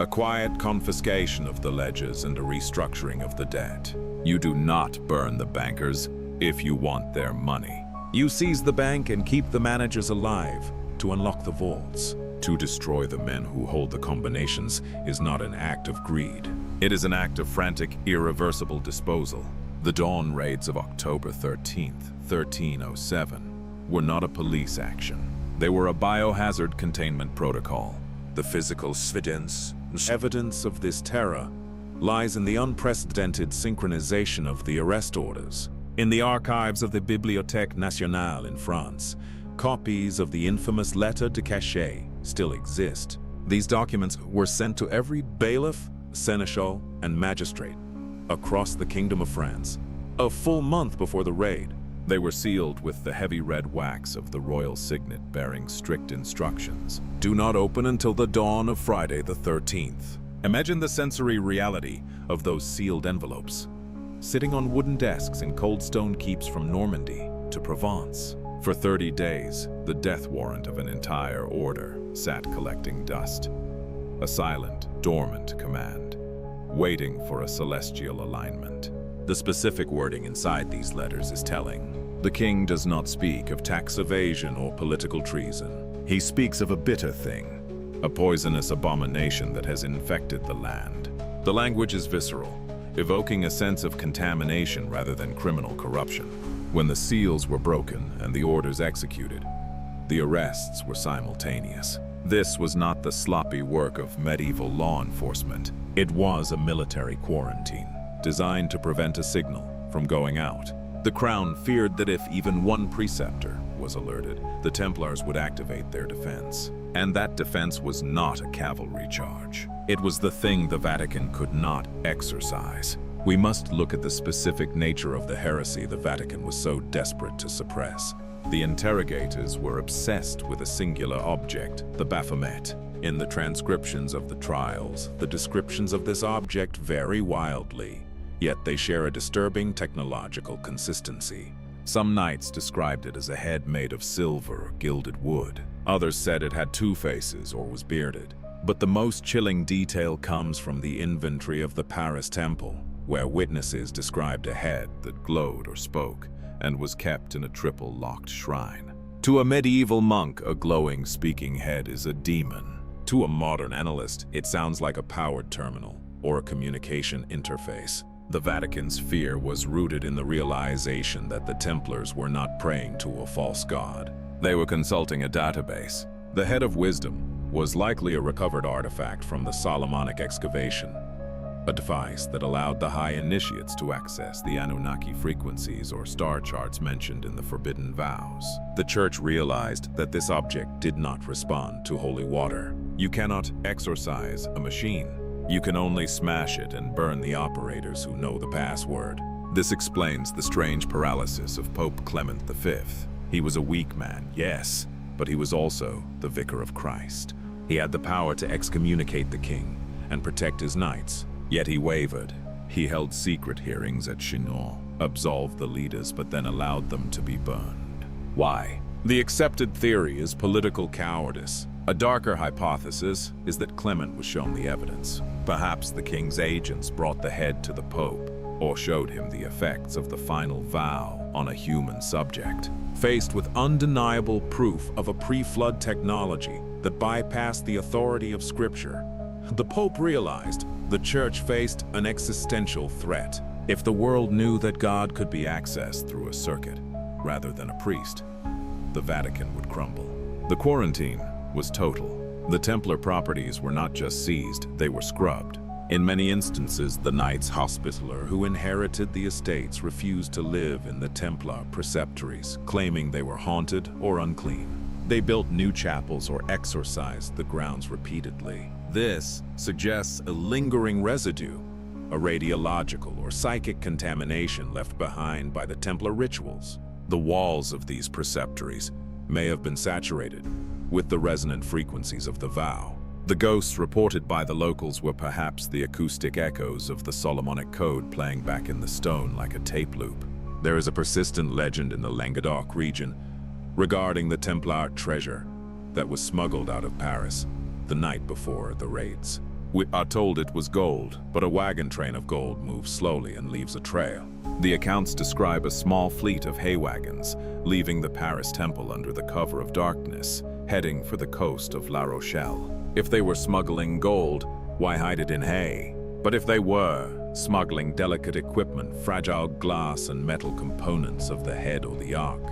a quiet confiscation of the ledgers and a restructuring of the debt. You do not burn the bankers if you want their money. You seize the bank and keep the managers alive to unlock the vaults. To destroy the men who hold the combinations is not an act of greed. It is an act of frantic, irreversible disposal. The dawn raids of October 13th, 1307, were not a police action. They were a biohazard containment protocol. The physical evidence of this terror lies in the unprecedented synchronization of the arrest orders. In the archives of the Bibliothèque Nationale in France, copies of the infamous lettre de cachet still exist. These documents were sent to every bailiff, seneschal, and magistrate across the Kingdom of France, a full month before the raid. They were sealed with the heavy red wax of the royal signet bearing strict instructions. Do not open until the dawn of Friday the 13th. Imagine the sensory reality of those sealed envelopes, sitting on wooden desks in cold stone keeps from Normandy to Provence. For 30 days, the death warrant of an entire order sat collecting dust. A silent, dormant command, waiting for a celestial alignment. The specific wording inside these letters is telling. The king does not speak of tax evasion or political treason. He speaks of a bitter thing, a poisonous abomination that has infected the land. The language is visceral, evoking a sense of contamination rather than criminal corruption. When the seals were broken and the orders executed, the arrests were simultaneous. This was not the sloppy work of medieval law enforcement. It was a military quarantine, designed to prevent a signal from going out. The crown feared that if even one preceptor was alerted, the Templars would activate their defense. And that defense was not a cavalry charge. It was the thing the Vatican could not exorcise. We must look at the specific nature of the heresy the Vatican was so desperate to suppress. The interrogators were obsessed with a singular object, the Baphomet. In the transcriptions of the trials, the descriptions of this object vary wildly, yet they share a disturbing technological consistency. Some knights described it as a head made of silver or gilded wood. Others said it had two faces or was bearded. But the most chilling detail comes from the inventory of the Paris temple, where witnesses described a head that glowed or spoke and was kept in a triple-locked shrine. To a medieval monk, a glowing, speaking head is a demon. To a modern analyst, it sounds like a powered terminal or a communication interface. The Vatican's fear was rooted in the realization that the Templars were not praying to a false god. They were consulting a database. The Head of Wisdom was likely a recovered artifact from the Solomonic excavation, a device that allowed the high initiates to access the Anunnaki frequencies or star charts mentioned in the forbidden vows. The Church realized that this object did not respond to holy water. You cannot exorcise a machine. You can only smash it and burn the operators who know the password. This explains the strange paralysis of Pope Clement V. He was a weak man, yes, but he was also the Vicar of Christ. He had the power to excommunicate the king and protect his knights, yet he wavered. He held secret hearings at Chinon, absolved the leaders, but then allowed them to be burned. Why? The accepted theory is political cowardice. A darker hypothesis is that Clement was shown the evidence. Perhaps the king's agents brought the head to the Pope, or showed him the effects of the final vow on a human subject. Faced with undeniable proof of a pre-flood technology that bypassed the authority of Scripture, the Pope realized the Church faced an existential threat. If the world knew that God could be accessed through a circuit rather than a priest, the Vatican would crumble. The quarantine was total. The Templar properties were not just seized, they were scrubbed. In many instances, the Knights Hospitaller who inherited the estates refused to live in the Templar preceptories, claiming they were haunted or unclean. They built new chapels or exorcised the grounds repeatedly. This suggests a lingering residue, a radiological or psychic contamination left behind by the Templar rituals. The walls of these preceptories may have been saturated with the resonant frequencies of the vow. The ghosts reported by the locals were perhaps the acoustic echoes of the Solomonic code playing back in the stone like a tape loop. There is a persistent legend in the Languedoc region regarding the Templar treasure that was smuggled out of Paris the night before the raids. We are told it was gold, but a wagon train of gold moves slowly and leaves a trail. The accounts describe a small fleet of hay wagons leaving the Paris temple under the cover of darkness, heading for the coast of La Rochelle. If they were smuggling gold, why hide it in hay? But if they were smuggling delicate equipment, fragile glass and metal components of the head or the ark,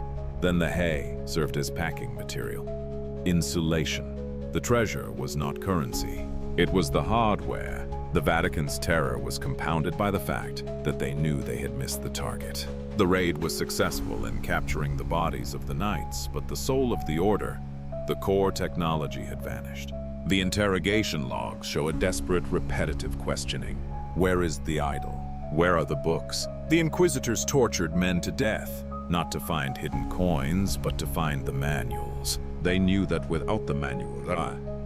then the hay served as packing material. Insulation. The treasure was not currency. It was the hardware. The Vatican's terror was compounded by the fact that they knew they had missed the target. The raid was successful in capturing the bodies of the knights, but the soul of the order, the core technology, had vanished. The interrogation logs show a desperate, repetitive questioning. Where is the idol? Where are the books? The inquisitors tortured men to death, not to find hidden coins, but to find the manuals. They knew that without the manual,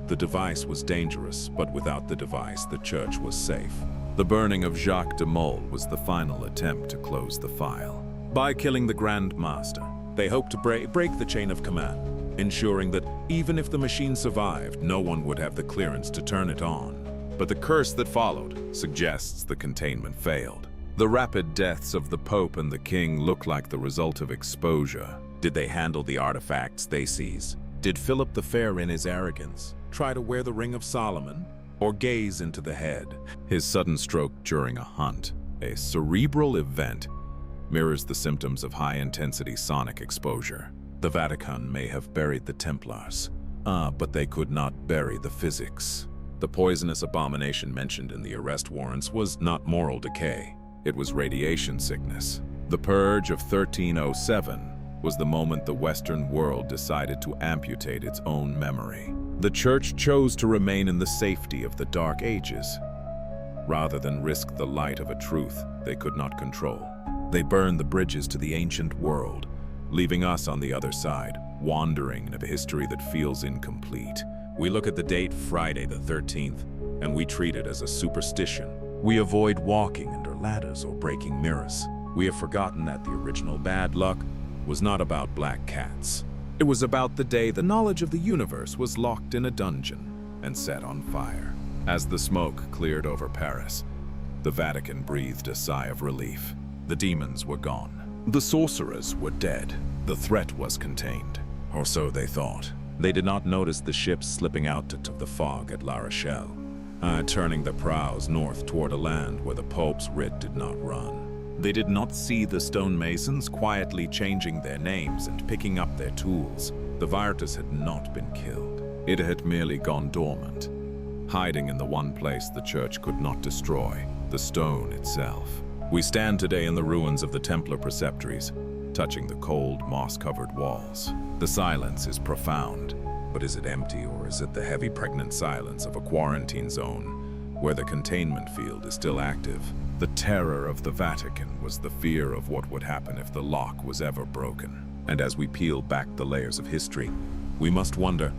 the device was dangerous, but without the device, the Church was safe. The burning of Jacques de Molay was the final attempt to close the file. By killing the Grand Master, they hoped to break the chain of command, ensuring that even if the machine survived, no one would have the clearance to turn it on. But the curse that followed suggests the containment failed. The rapid deaths of the Pope and the King look like the result of exposure. Did they handle the artifacts they seized? Did Philip the Fair, in his arrogance, try to wear the Ring of Solomon, or gaze into the head? His sudden stroke during a hunt, a cerebral event, mirrors the symptoms of high-intensity sonic exposure. The Vatican may have buried the Templars, but they could not bury the physics. The poisonous abomination mentioned in the arrest warrants was not moral decay. It was radiation sickness. The Purge of 1307 was the moment the Western world decided to amputate its own memory. The Church chose to remain in the safety of the Dark Ages, rather than risk the light of a truth they could not control. They burned the bridges to the ancient world, leaving us on the other side, wandering in a history that feels incomplete. We look at the date Friday the 13th, and we treat it as a superstition. We avoid walking under ladders or breaking mirrors. We have forgotten that the original bad luck was not about black cats. It was about the day the knowledge of the universe was locked in a dungeon and set on fire. As the smoke cleared over Paris, the Vatican breathed a sigh of relief. The demons were gone. The sorcerers were dead. The threat was contained. Or so they thought. They did not notice the ships slipping out of the fog at La Rochelle, turning the prows north toward a land where the Pope's writ did not run. They did not see the stonemasons quietly changing their names and picking up their tools. The virus had not been killed. It had merely gone dormant, hiding in the one place the Church could not destroy, the stone itself. We stand today in the ruins of the Templar preceptories, touching the cold, moss-covered walls. The silence is profound, but is it empty, or is it the heavy, pregnant silence of a quarantine zone where the containment field is still active? The terror of the Vatican was the fear of what would happen if the lock was ever broken. And as we peel back the layers of history, we must wonder,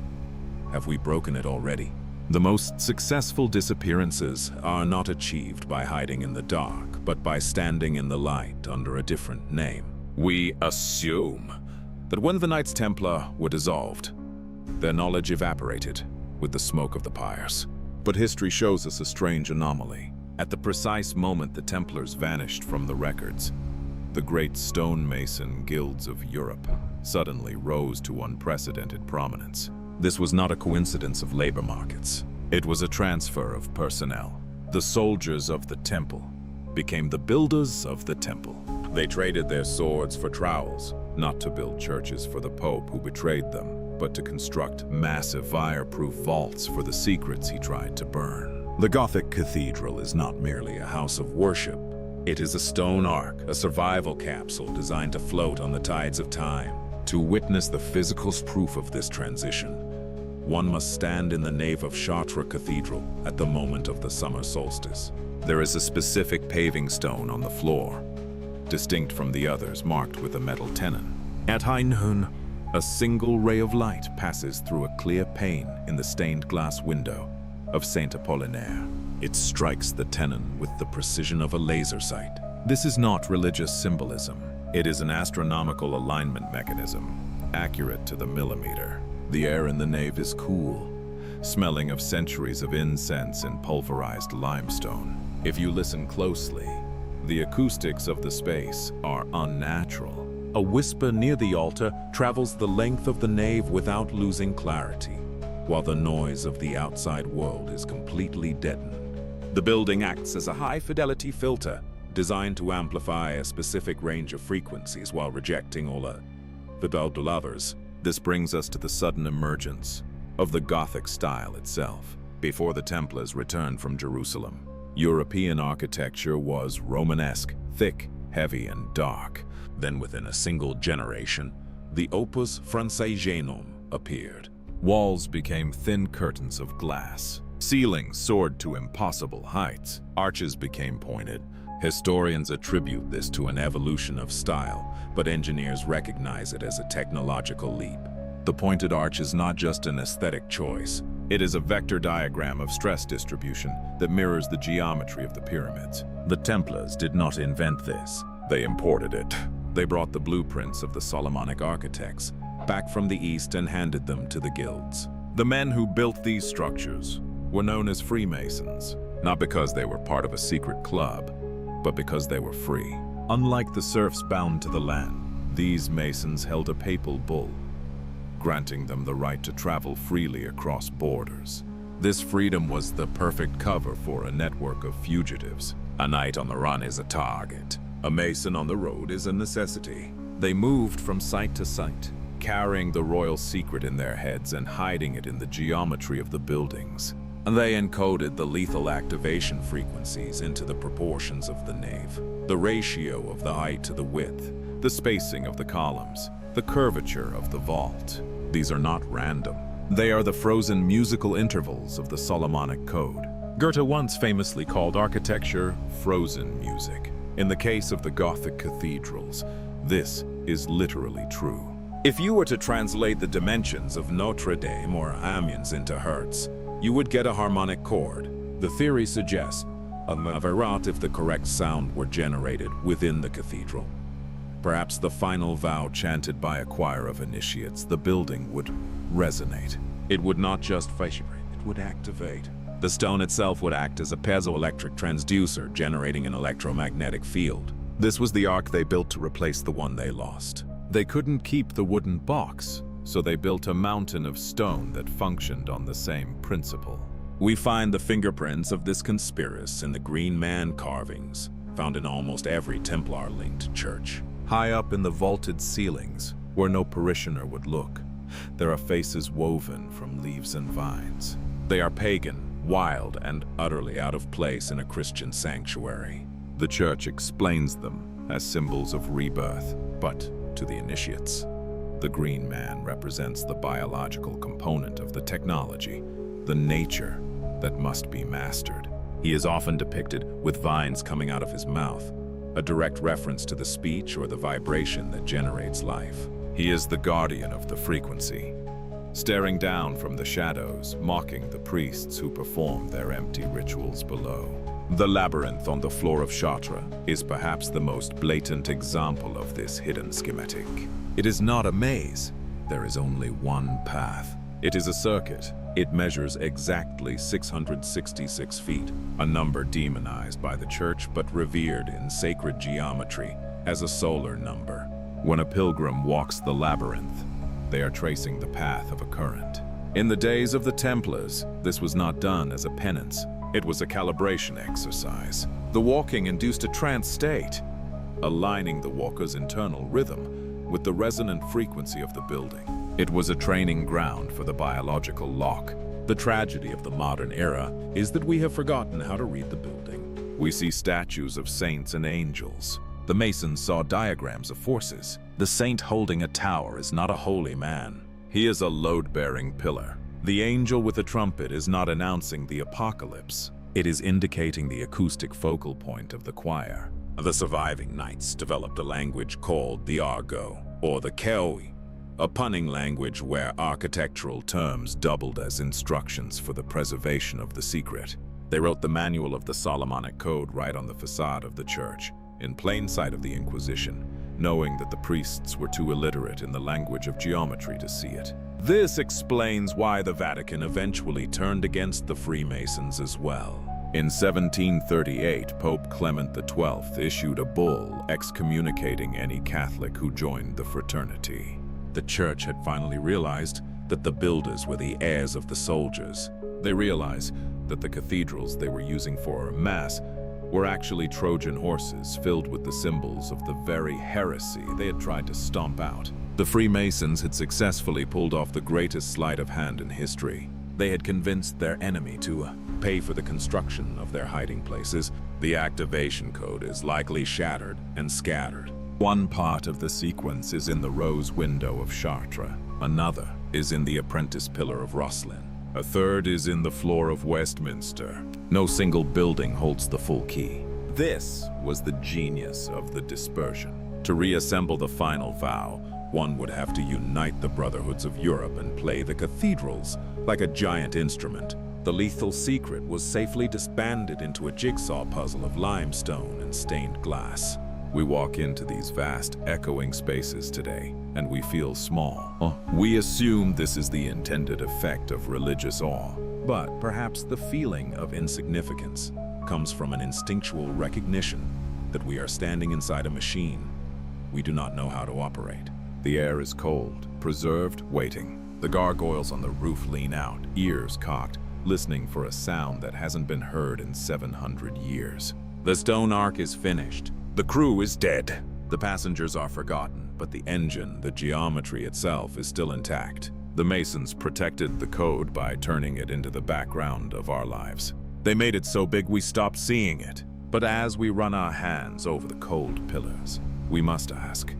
have we broken it already? The most successful disappearances are not achieved by hiding in the dark, but by standing in the light under a different name. We assume that when the Knights Templar were dissolved, their knowledge evaporated with the smoke of the pyres. But history shows us a strange anomaly. At the precise moment the Templars vanished from the records, the great stonemason guilds of Europe suddenly rose to unprecedented prominence. This was not a coincidence of labor markets. It was a transfer of personnel. The soldiers of the temple became the builders of the temple. They traded their swords for trowels, not to build churches for the Pope who betrayed them, but to construct massive fireproof vaults for the secrets he tried to burn. The Gothic cathedral is not merely a house of worship. It is a stone ark, a survival capsule designed to float on the tides of time. To witness the physical proof of this transition, one must stand in the nave of Chartres Cathedral at the moment of the summer solstice. There is a specific paving stone on the floor, distinct from the others, marked with a metal tenon. At high noon, a single ray of light passes through a clear pane in the stained glass window of Saint Apollinaire. It strikes the tenon with the precision of a laser sight. This is not religious symbolism. It is an astronomical alignment mechanism, accurate to the millimeter. The air in the nave is cool, smelling of centuries of incense and pulverized limestone. If you listen closely, the acoustics of the space are unnatural. A whisper near the altar travels the length of the nave without losing clarity, while the noise of the outside world is completely deadened. The building acts as a high-fidelity filter designed to amplify a specific range of frequencies while rejecting all the others. This brings us to the sudden emergence of the Gothic style itself. Before the Templars returned from Jerusalem, European architecture was Romanesque, thick, heavy, and dark. Then within a single generation, the Opus Francaeanum appeared. Walls became thin curtains of glass. Ceilings soared to impossible heights. Arches became pointed. Historians attribute this to an evolution of style, but engineers recognize it as a technological leap. The pointed arch is not just an aesthetic choice. It is a vector diagram of stress distribution that mirrors the geometry of the pyramids. The Templars did not invent this. They imported it. They brought the blueprints of the Solomonic architects back from the East and handed them to the guilds. The men who built these structures were known as Freemasons, not because they were part of a secret club, but because they were free. Unlike the serfs bound to the land, these Masons held a papal bull, granting them the right to travel freely across borders. This freedom was the perfect cover for a network of fugitives. A knight on the run is a target. A Mason on the road is a necessity. They moved from site to site, carrying the royal secret in their heads and hiding it in the geometry of the buildings. They encoded the lethal activation frequencies into the proportions of the nave, the ratio of the height to the width, the spacing of the columns, the curvature of the vault. These are not random. They are the frozen musical intervals of the Solomonic code. Goethe once famously called architecture frozen music. In the case of the Gothic cathedrals, this is literally true. If you were to translate the dimensions of Notre Dame or Amiens into hertz, you would get a harmonic chord. The theory suggests a maverat if the correct sound were generated within the cathedral. Perhaps the final vow chanted by a choir of initiates, the building would resonate. It would not just vibrate, it would activate. The stone itself would act as a piezoelectric transducer, generating an electromagnetic field. This was the ark they built to replace the one they lost. They couldn't keep the wooden box, so they built a mountain of stone that functioned on the same principle. We find the fingerprints of this conspiracy in the Green Man carvings, found in almost every Templar-linked church. High up in the vaulted ceilings, where no parishioner would look, there are faces woven from leaves and vines. They are pagan, wild, and utterly out of place in a Christian sanctuary. The church explains them as symbols of rebirth, but to the initiates, the Green Man represents the biological component of the technology, the nature that must be mastered. He is often depicted with vines coming out of his mouth, a direct reference to the speech or the vibration that generates life. He is the guardian of the frequency, staring down from the shadows, mocking the priests who perform their empty rituals below. The labyrinth on the floor of Chartres is perhaps the most blatant example of this hidden schematic. It is not a maze. There is only one path. It is a circuit. It measures exactly 666 feet, a number demonized by the church but revered in sacred geometry as a solar number. When a pilgrim walks the labyrinth, they are tracing the path of a current. In the days of the Templars, this was not done as a penance. It was a calibration exercise. The walking induced a trance state, aligning the walker's internal rhythm with the resonant frequency of the building. It was a training ground for the biological lock. The tragedy of the modern era is that we have forgotten how to read the building. We see statues of saints and angels. The masons saw diagrams of forces. The saint holding a tower is not a holy man. He is a load-bearing pillar. The angel with a trumpet is not announcing the apocalypse. It is indicating the acoustic focal point of the choir. The surviving knights developed a language called the argot, or the keoi, a punning language where architectural terms doubled as instructions for the preservation of the secret. They wrote the manual of the Solomonic code right on the facade of the church, in plain sight of the Inquisition, knowing that the priests were too illiterate in the language of geometry to see it. This explains why the Vatican eventually turned against the Freemasons as well. In 1738, Pope Clement XII issued a bull excommunicating any Catholic who joined the fraternity. The church had finally realized that the builders were the heirs of the soldiers. They realized that the cathedrals they were using for Mass were actually Trojan horses filled with the symbols of the very heresy they had tried to stomp out. The Freemasons had successfully pulled off the greatest sleight of hand in history. They had convinced their enemy to pay for the construction of their hiding places. The activation code is likely shattered and scattered. One part of the sequence is in the rose window of Chartres. Another is in the apprentice pillar of Rosslyn. A third is in the floor of Westminster. No single building holds the full key. This was the genius of the dispersion. To reassemble the final vow, one would have to unite the brotherhoods of Europe and play the cathedrals like a giant instrument. The lethal secret was safely disbanded into a jigsaw puzzle of limestone and stained glass. We walk into these vast, echoing spaces today, and we feel small. We assume this is the intended effect of religious awe, but perhaps the feeling of insignificance comes from an instinctual recognition that we are standing inside a machine we do not know how to operate. The air is cold, preserved, waiting. The gargoyles on the roof lean out, ears cocked, listening for a sound that hasn't been heard in 700 years. The stone ark is finished. The crew is dead. The passengers are forgotten, but the engine, the geometry itself, is still intact. The Masons protected the code by turning it into the background of our lives. They made it so big we stopped seeing it. But as we run our hands over the cold pillars, we must ask,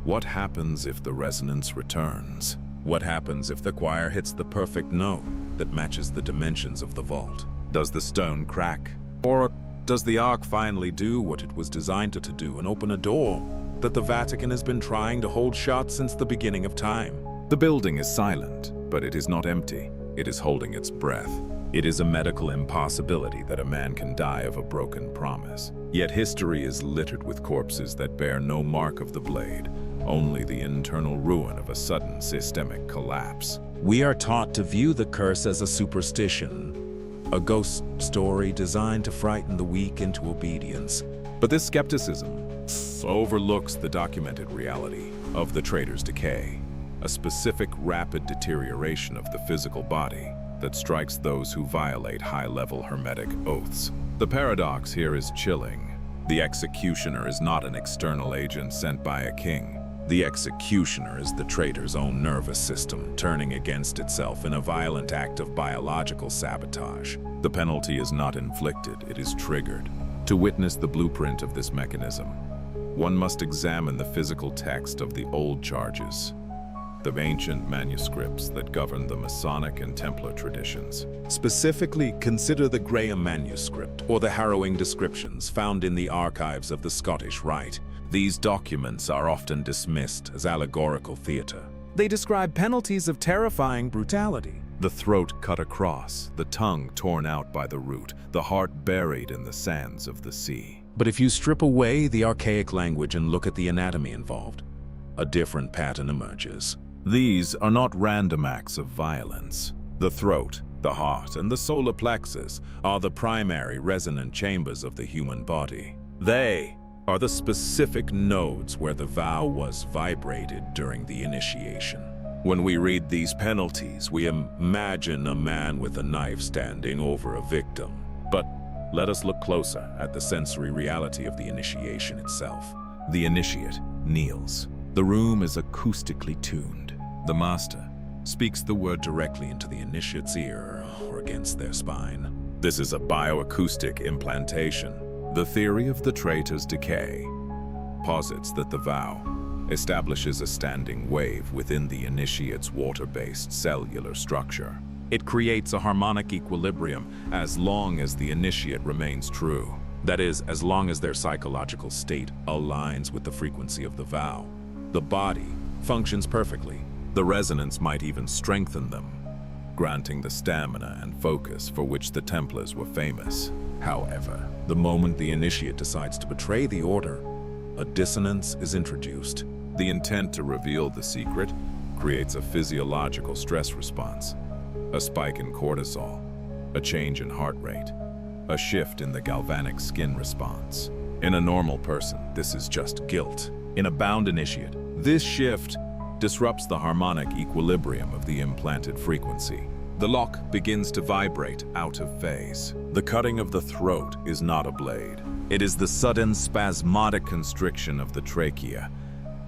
what happens if the resonance returns? What happens if the choir hits the perfect note that matches the dimensions of the vault? Does the stone crack? Or does the Ark finally do what it was designed to do and open a door that the Vatican has been trying to hold shut since the beginning of time? The building is silent, but it is not empty. It is holding its breath. It is a medical impossibility that a man can die of a broken promise. Yet history is littered with corpses that bear no mark of the blade, only the internal ruin of a sudden systemic collapse. We are taught to view the curse as a superstition, a ghost story designed to frighten the weak into obedience. But this skepticism overlooks the documented reality of the traitor's decay, a specific rapid deterioration of the physical body that strikes those who violate high-level hermetic oaths. The paradox here is chilling. The executioner is not an external agent sent by a king. The executioner is the traitor's own nervous system turning against itself in a violent act of biological sabotage. The penalty is not inflicted, it is triggered. To witness the blueprint of this mechanism, one must examine the physical text of the old charges, the ancient manuscripts that govern the Masonic and Templar traditions. Specifically, consider the Graham manuscript or the harrowing descriptions found in the archives of the Scottish Rite. These documents are often dismissed as allegorical theater. They describe penalties of terrifying brutality. The throat cut across, the tongue torn out by the root, the heart buried in the sands of the sea. But if you strip away the archaic language and look at the anatomy involved, a different pattern emerges. These are not random acts of violence. The throat, the heart, and the solar plexus are the primary resonant chambers of the human body. They are the specific nodes where the vow was vibrated during the initiation. When we read these penalties, we imagine a man with a knife standing over a victim. But let us look closer at the sensory reality of the initiation itself. The initiate kneels. The room is acoustically tuned. The master speaks the word directly into the initiate's ear or against their spine. This is a bioacoustic implantation. The theory of the traitor's decay posits that the vow establishes a standing wave within the initiate's water-based cellular structure. It creates a harmonic equilibrium as long as the initiate remains true. That is, as long as their psychological state aligns with the frequency of the vow. The body functions perfectly. The resonance might even strengthen them, granting the stamina and focus for which the Templars were famous. However, the moment the initiate decides to betray the order, a dissonance is introduced. The intent to reveal the secret creates a physiological stress response, a spike in cortisol, a change in heart rate, a shift in the galvanic skin response. In a normal person, this is just guilt. In a bound initiate, this shift disrupts the harmonic equilibrium of the implanted frequency. The lock begins to vibrate out of phase. The cutting of the throat is not a blade. It is the sudden spasmodic constriction of the trachea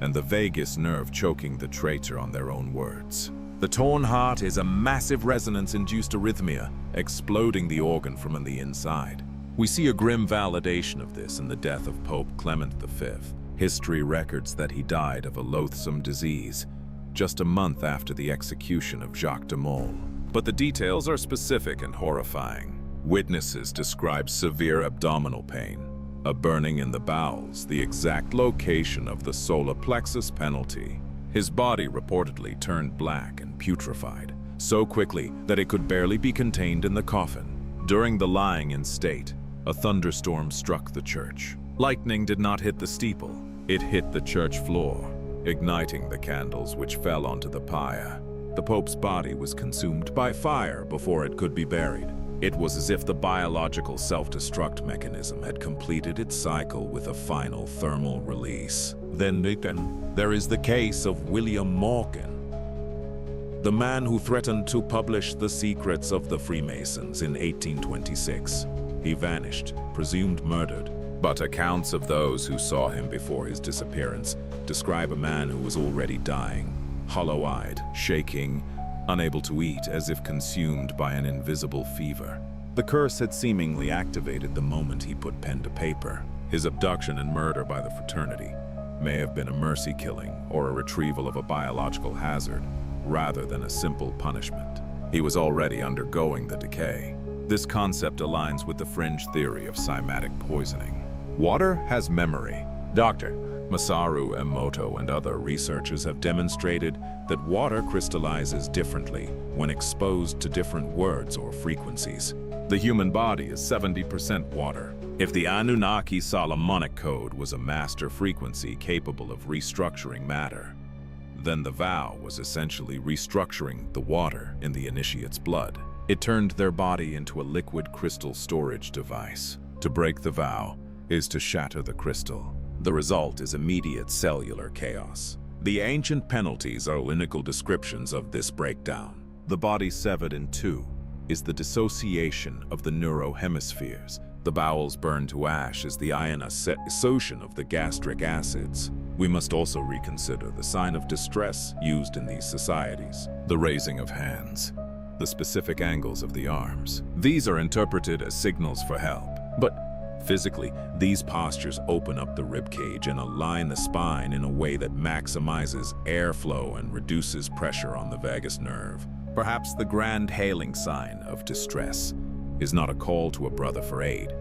and the vagus nerve choking the traitor on their own words. The torn heart is a massive resonance-induced arrhythmia, exploding the organ from the inside. We see a grim validation of this in the death of Pope Clement V. History records that he died of a loathsome disease just a month after the execution of Jacques de Molay. But the details are specific and horrifying. Witnesses describe severe abdominal pain, a burning in the bowels, the exact location of the solar plexus penalty. His body reportedly turned black and putrefied, so quickly that it could barely be contained in the coffin. During the lying in state, a thunderstorm struck the church. Lightning did not hit the steeple. It hit the church floor, igniting the candles which fell onto the pyre. The Pope's body was consumed by fire before it could be buried. It was as if the biological self-destruct mechanism had completed its cycle with a final thermal release. Then there is the case of William Morgan, the man who threatened to publish the secrets of the Freemasons in 1826. He vanished, presumed murdered. But accounts of those who saw him before his disappearance describe a man who was already dying, hollow-eyed, shaking, unable to eat as if consumed by an invisible fever. The curse had seemingly activated the moment he put pen to paper. His abduction and murder by the fraternity may have been a mercy killing or a retrieval of a biological hazard, rather than a simple punishment. He was already undergoing the decay. This concept aligns with the fringe theory of cymatic poisoning. Water has memory. Dr. Masaru Emoto and other researchers have demonstrated that water crystallizes differently when exposed to different words or frequencies. The human body is 70% water. If the Anunnaki Solomonic code was a master frequency capable of restructuring matter, then the vow was essentially restructuring the water in the initiate's blood. It turned their body into a liquid crystal storage device. To break the vow is to shatter the crystal. The result is immediate cellular chaos. The ancient penalties are clinical descriptions of this breakdown. The body severed in two is the dissociation of the neurohemispheres. The bowels burned to ash is the ionization of the gastric acids. We must also reconsider the sign of distress used in these societies. The raising of hands, the specific angles of the arms. These are interpreted as signals for help. But physically, these postures open up the ribcage and align the spine in a way that maximizes airflow and reduces pressure on the vagus nerve. Perhaps the grand hailing sign of distress is not a call to a brother for aid,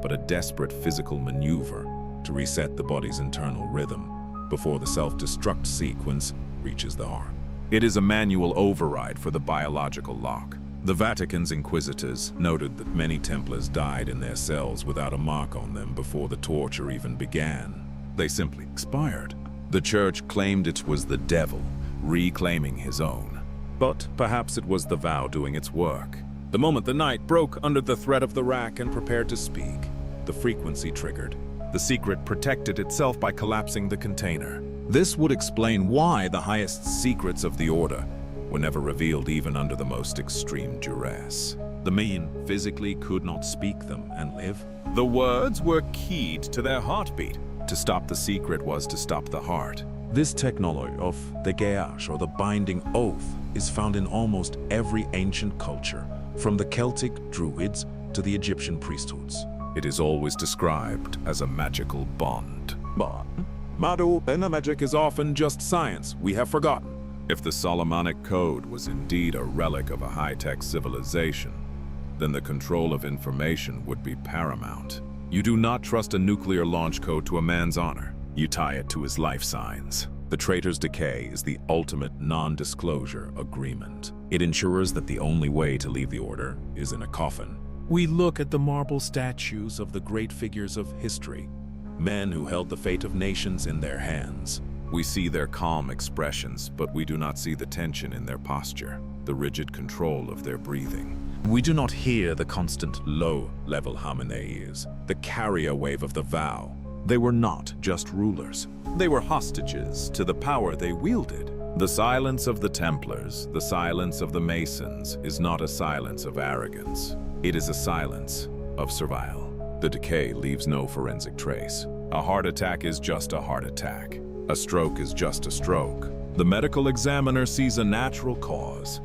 but a desperate physical maneuver to reset the body's internal rhythm before the self-destruct sequence reaches the heart. It is a manual override for the biological lock. The Vatican's inquisitors noted that many Templars died in their cells without a mark on them before the torture even began. They simply expired. The Church claimed it was the devil reclaiming his own. But perhaps it was the vow doing its work. The moment the knight broke under the threat of the rack and prepared to speak, the frequency triggered. The secret protected itself by collapsing the container. This would explain why the highest secrets of the Order were never revealed even under the most extreme duress. The men physically could not speak them and live. The words were keyed to their heartbeat. To stop the secret was to stop the heart. This technology of the gage, or the binding oath, is found in almost every ancient culture, from the Celtic Druids to the Egyptian priesthoods. It is always described as a magical bond. But Madu and magic is often just science we have forgotten. If the Solomonic code was indeed a relic of a high-tech civilization, then the control of information would be paramount. You do not trust a nuclear launch code to a man's honor. You tie it to his life signs. The traitor's decay is the ultimate non-disclosure agreement. It ensures that the only way to leave the Order is in a coffin. We look at the marble statues of the great figures of history, men who held the fate of nations in their hands. We see their calm expressions, but we do not see the tension in their posture, the rigid control of their breathing. We do not hear the constant low-level hum in their ears, the carrier wave of the vow. They were not just rulers. They were hostages to the power they wielded. The silence of the Templars, the silence of the Masons, is not a silence of arrogance. It is a silence of survival. The decay leaves no forensic trace. A heart attack is just a heart attack. A stroke is just a stroke. The medical examiner sees a natural cause,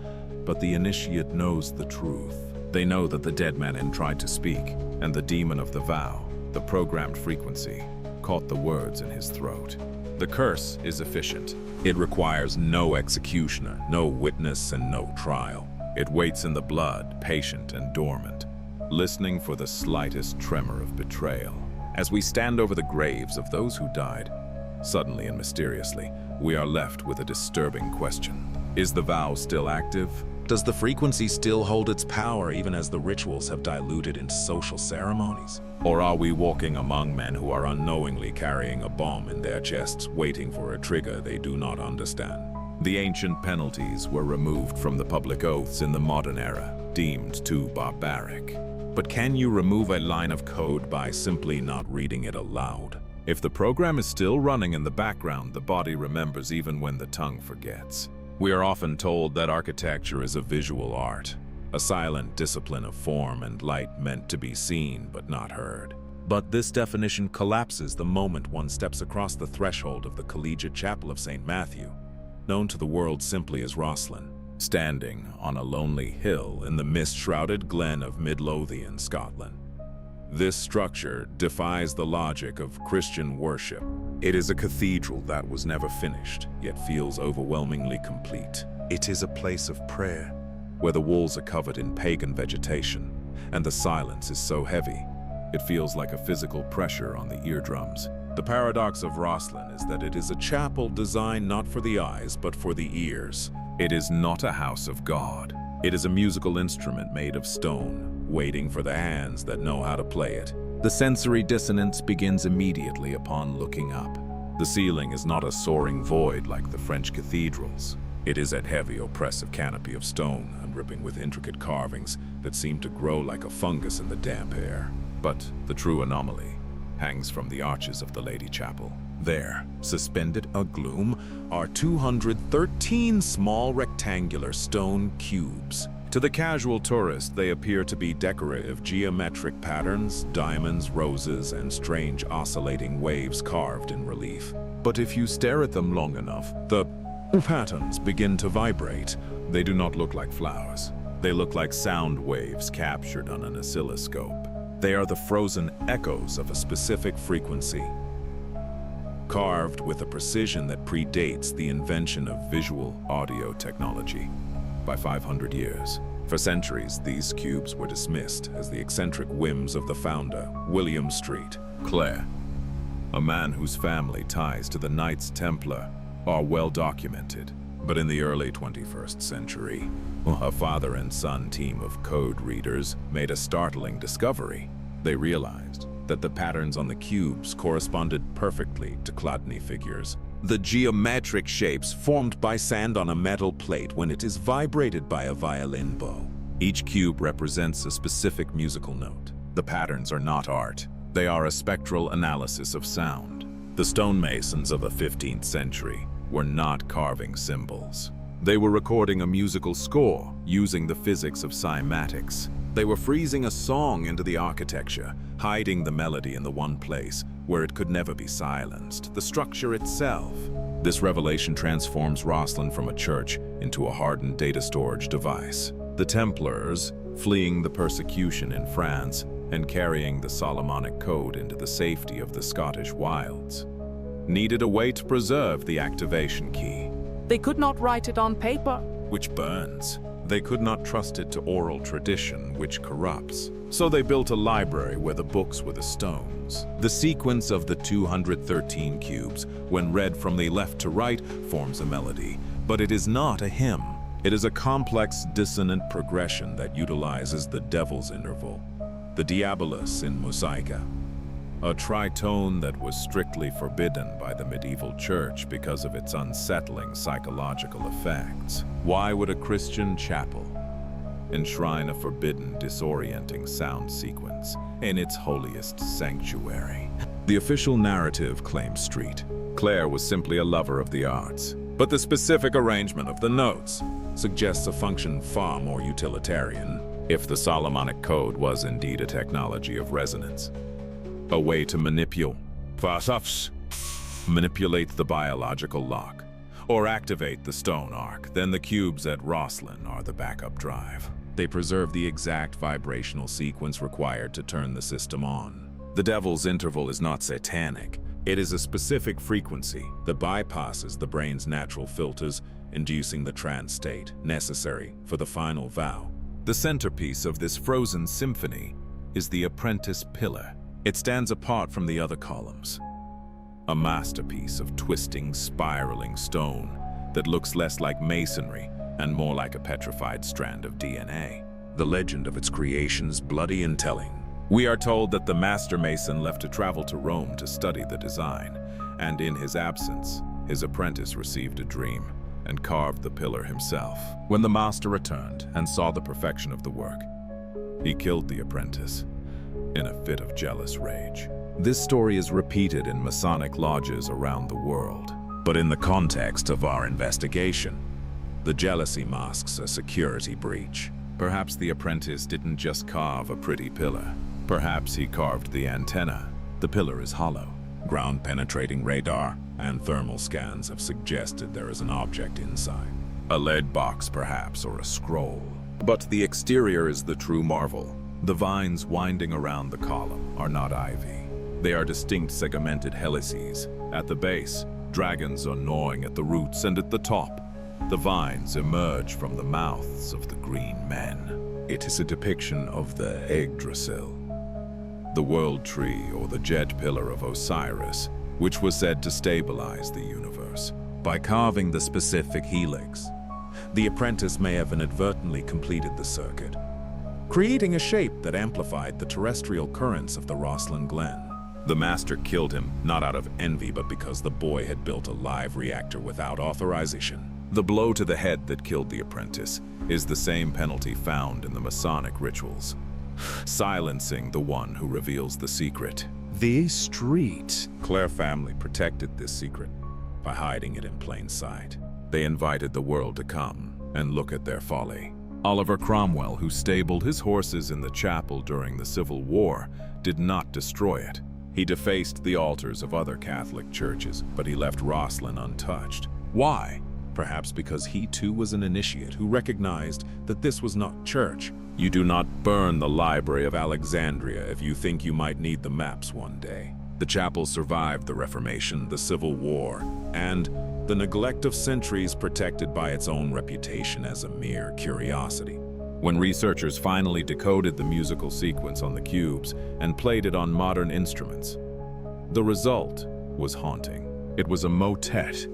but the initiate knows the truth. They know that the dead man tried to speak, and the demon of the vow, the programmed frequency, caught the words in his throat. The curse is efficient. It requires no executioner, no witness, and no trial. It waits in the blood, patient and dormant, listening for the slightest tremor of betrayal. As we stand over the graves of those who died, suddenly and mysteriously, we are left with a disturbing question. Is the vow still active? Does the frequency still hold its power even as the rituals have diluted into social ceremonies? Or are we walking among men who are unknowingly carrying a bomb in their chests, waiting for a trigger they do not understand? The ancient penalties were removed from the public oaths in the modern era, deemed too barbaric. But can you remove a line of code by simply not reading it aloud? If the program is still running in the background, the body remembers even when the tongue forgets. We are often told that architecture is a visual art, a silent discipline of form and light meant to be seen but not heard. But this definition collapses the moment one steps across the threshold of the collegiate chapel of St. Matthew. known to the world simply as Rosslyn, standing on a lonely hill in the mist-shrouded glen of Midlothian, Scotland. This structure defies the logic of Christian worship. It is a cathedral that was never finished, yet feels overwhelmingly complete. It is a place of prayer, where the walls are covered in pagan vegetation, and the silence is so heavy, it feels like a physical pressure on the eardrums. The paradox of Rosslyn is that it is a chapel designed not for the eyes, but for the ears. It is not a house of God. It is a musical instrument made of stone, waiting for the hands that know how to play it. The sensory dissonance begins immediately upon looking up. The ceiling is not a soaring void like the French cathedrals. It is a heavy, oppressive canopy of stone, dripping with intricate carvings that seem to grow like a fungus in the damp air. But the true anomaly hangs from the arches of the Lady Chapel. There, suspended agloom, are 213 small rectangular stone cubes. To the casual tourist, they appear to be decorative geometric patterns, diamonds, roses, and strange oscillating waves carved in relief. But if you stare at them long enough, the patterns begin to vibrate. They do not look like flowers. They look like sound waves captured on an oscilloscope. They are the frozen echoes of a specific frequency, carved with a precision that predates the invention of visual audio technology by 500 years. For centuries, these cubes were dismissed as the eccentric whims of the founder, William Street. Clare, a man whose family ties to the Knights Templar are well documented. But in the early 21st century, a father and son team of code readers made a startling discovery. They realized that the patterns on the cubes corresponded perfectly to Chladni figures, the geometric shapes formed by sand on a metal plate when it is vibrated by a violin bow. Each cube represents a specific musical note. The patterns are not art. They are a spectral analysis of sound. The stonemasons of the 15th century were not carving symbols. They were recording a musical score using the physics of cymatics. They were freezing a song into the architecture, hiding the melody in the one place where it could never be silenced, the structure itself. This revelation transforms Rosslyn from a church into a hardened data storage device. The Templars, fleeing the persecution in France and carrying the Solomonic code into the safety of the Scottish wilds, needed a way to preserve the activation key. They could not write it on paper, which burns. They could not trust it to oral tradition, which corrupts. So they built a library where the books were the stones. The sequence of the 213 cubes, when read from the left to right, forms a melody. But it is not a hymn. It is a complex, dissonant progression that utilizes the devil's interval, the diabolus in Mosaica, a tritone that was strictly forbidden by the medieval church because of its unsettling psychological effects. Why would a Christian chapel enshrine a forbidden, disorienting sound sequence in its holiest sanctuary? The official narrative claims Street. Clare was simply a lover of the arts, but the specific arrangement of the notes suggests a function far more utilitarian, if the Solomonic code was indeed a technology of resonance. A way to manipulate the biological lock, or activate the stone arc. Then the cubes at Rosslyn are the backup drive. They preserve the exact vibrational sequence required to turn the system on. The devil's interval is not satanic. It is a specific frequency that bypasses the brain's natural filters, inducing the trance state necessary for the final vow. The centerpiece of this frozen symphony is the apprentice pillar. It stands apart from the other columns, a masterpiece of twisting, spiraling stone that looks less like masonry and more like a petrified strand of DNA. The legend of its creation is bloody and telling. We are told that the master mason left to travel to Rome to study the design, and in his absence, his apprentice received a dream and carved the pillar himself. When the master returned and saw the perfection of the work, he killed the apprentice in a fit of jealous rage. This story is repeated in Masonic lodges around the world. But in the context of our investigation, the jealousy masks a security breach. Perhaps the apprentice didn't just carve a pretty pillar. Perhaps he carved the antenna. The pillar is hollow. Ground-penetrating radar and thermal scans have suggested there is an object inside. A lead box, perhaps, or a scroll. But the exterior is the true marvel. The vines winding around the column are not ivy. They are distinct segmented helices. At the base, dragons are gnawing at the roots, and at the top, the vines emerge from the mouths of the green men. It is a depiction of the Yggdrasil, the world tree or the jet pillar of Osiris, which was said to stabilize the universe. By carving the specific helix, the apprentice may have inadvertently completed the circuit, creating a shape that amplified the terrestrial currents of the Rosslyn Glen. The master killed him, not out of envy, but because the boy had built a live reactor without authorization. The blow to the head that killed the apprentice is the same penalty found in the Masonic rituals, silencing the one who reveals the secret. The street. Clare family protected this secret by hiding it in plain sight. They invited the world to come and look at their folly. Oliver Cromwell, who stabled his horses in the chapel during the Civil War, did not destroy it. He defaced the altars of other Catholic churches, but he left Rosslyn untouched. Why? Perhaps because he too was an initiate who recognized that this was not church. You do not burn the Library of Alexandria if you think you might need the maps one day. The chapel survived the Reformation, the Civil War, and the neglect of centuries protected by its own reputation as a mere curiosity. When researchers finally decoded the musical sequence on the cubes and played it on modern instruments, the result was haunting. It was a motet,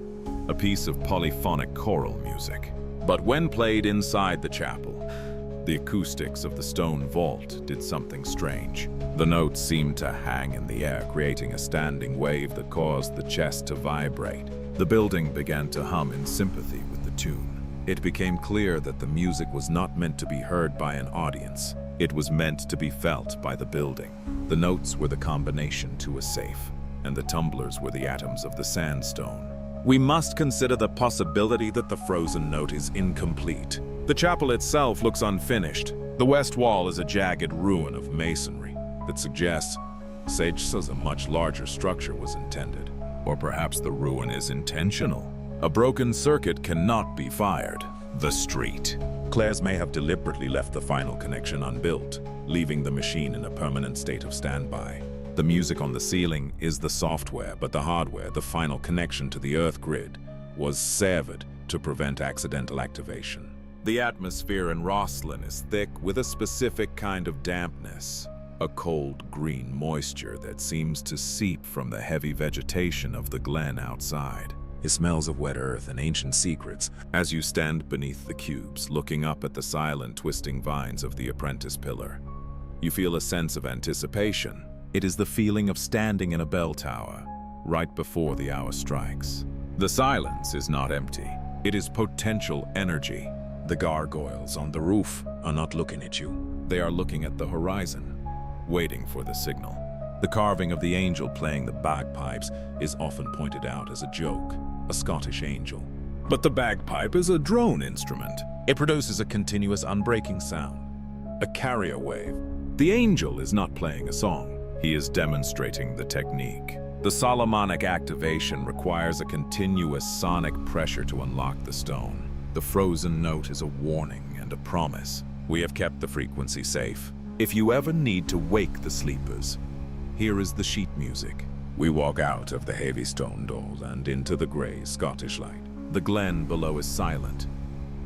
a piece of polyphonic choral music. But when played inside the chapel, the acoustics of the stone vault did something strange. The notes seemed to hang in the air, creating a standing wave that caused the chest to vibrate. The building began to hum in sympathy with the tune. It became clear that the music was not meant to be heard by an audience. It was meant to be felt by the building. The notes were the combination to a safe, and the tumblers were the atoms of the sandstone. We must consider the possibility that the frozen note is incomplete. The chapel itself looks unfinished. The west wall is a jagged ruin of masonry that suggests a much larger structure was intended. Or perhaps the ruin is intentional. A broken circuit cannot be fired. The street. Clares may have deliberately left the final connection unbuilt, leaving the machine in a permanent state of standby. The music on the ceiling is the software, but the hardware, the final connection to the Earth grid, was severed to prevent accidental activation. The atmosphere in Rosslyn is thick with a specific kind of dampness, a cold green moisture that seems to seep from the heavy vegetation of the glen outside. It smells of wet earth and ancient secrets as you stand beneath the cubes, looking up at the silent, twisting vines of the apprentice pillar. You feel a sense of anticipation. It is the feeling of standing in a bell tower, right before the hour strikes. The silence is not empty. It is potential energy. The gargoyles on the roof are not looking at you. They are looking at the horizon, waiting for the signal. The carving of the angel playing the bagpipes is often pointed out as a joke, a Scottish angel. But the bagpipe is a drone instrument. It produces a continuous unbreaking sound, a carrier wave. The angel is not playing a song. He is demonstrating the technique. The Solomonic activation requires a continuous sonic pressure to unlock the stone. The frozen note is a warning and a promise. We have kept the frequency safe. If you ever need to wake the sleepers, here is the sheet music. We walk out of the heavy stone doors and into the gray Scottish light. The glen below is silent,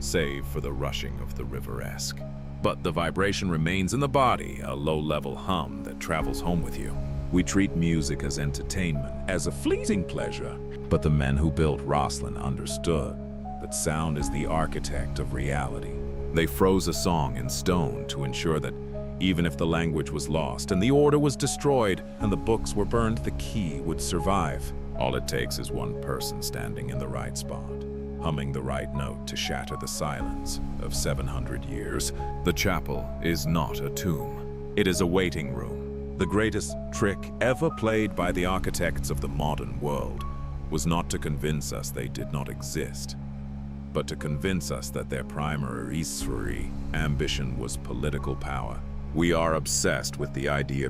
save for the rushing of the river Esk. But the vibration remains in the body, a low-level hum that travels home with you. We treat music as entertainment, as a fleeting pleasure. But the men who built Rosslyn understood that sound is the architect of reality. They froze a song in stone to ensure that even if the language was lost and the order was destroyed and the books were burned, the key would survive. All it takes is one person standing in the right spot, humming the right note to shatter the silence of 700 years. The chapel is not a tomb. It is a waiting room. The greatest trick ever played by the architects of the modern world was not to convince us they did not exist, but to convince us that their primary ambition was political power. We are obsessed with the idea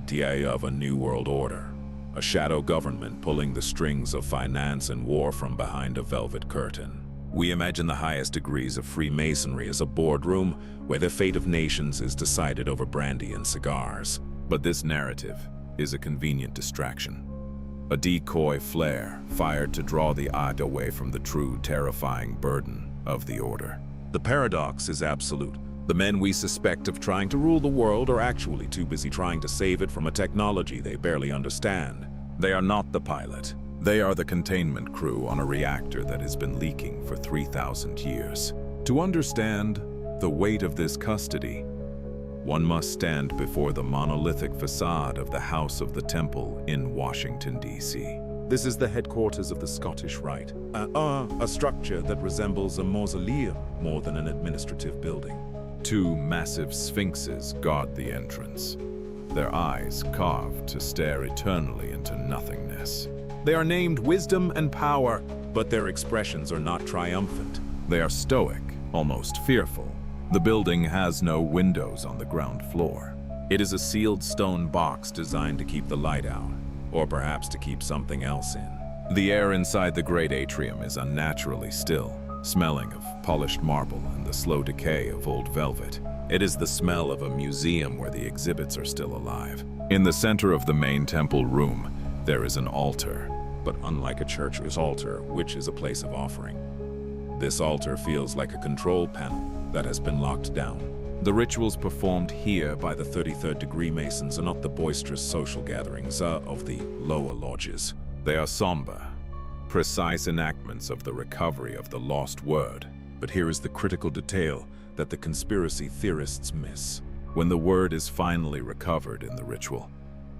of a new world order, a shadow government pulling the strings of finance and war from behind a velvet curtain. We imagine the highest degrees of Freemasonry as a boardroom where the fate of nations is decided over brandy and cigars. But this narrative is a convenient distraction. A decoy flare fired to draw the eye away from the true terrifying burden of the order. The paradox is absolute. The men we suspect of trying to rule the world are actually too busy trying to save it from a technology they barely understand. They are not the pilot. They are the containment crew on a reactor that has been leaking for 3,000 years. To understand the weight of this custody, one must stand before the monolithic facade of the House of the Temple in Washington, D.C. This is the headquarters of the Scottish Rite, a structure that resembles a mausoleum more than an administrative building. Two massive sphinxes guard the entrance, their eyes carved to stare eternally into nothingness. They are named Wisdom and Power, but their expressions are not triumphant. They are stoic, almost fearful. The building has no windows on the ground floor. It is a sealed stone box designed to keep the light out, or perhaps to keep something else in. The air inside the great atrium is unnaturally still, smelling of polished marble and the slow decay of old velvet. It is the smell of a museum where the exhibits are still alive. In the center of the main temple room, there is an altar. But unlike a church's altar, which is a place of offering, this altar feels like a control panel that has been locked down. The rituals performed here by the 33rd degree Masons are not the boisterous social gatherings of the lower lodges. They are somber, precise enactments of the recovery of the lost word. But here is the critical detail that the conspiracy theorists miss. When the word is finally recovered in the ritual,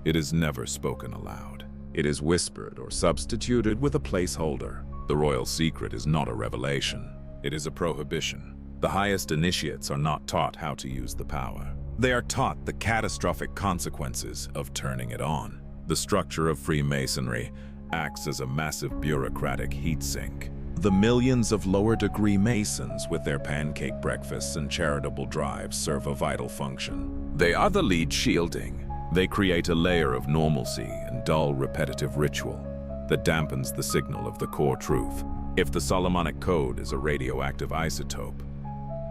it is never spoken aloud. It is whispered or substituted with a placeholder. The royal secret is not a revelation. It is a prohibition. The highest initiates are not taught how to use the power. They are taught the catastrophic consequences of turning it on. The structure of Freemasonry acts as a massive bureaucratic heat sink. The millions of lower-degree Masons with their pancake breakfasts and charitable drives serve a vital function. They are the lead shielding. They create a layer of normalcy and dull, repetitive ritual that dampens the signal of the core truth. If the Solomonic code is a radioactive isotope,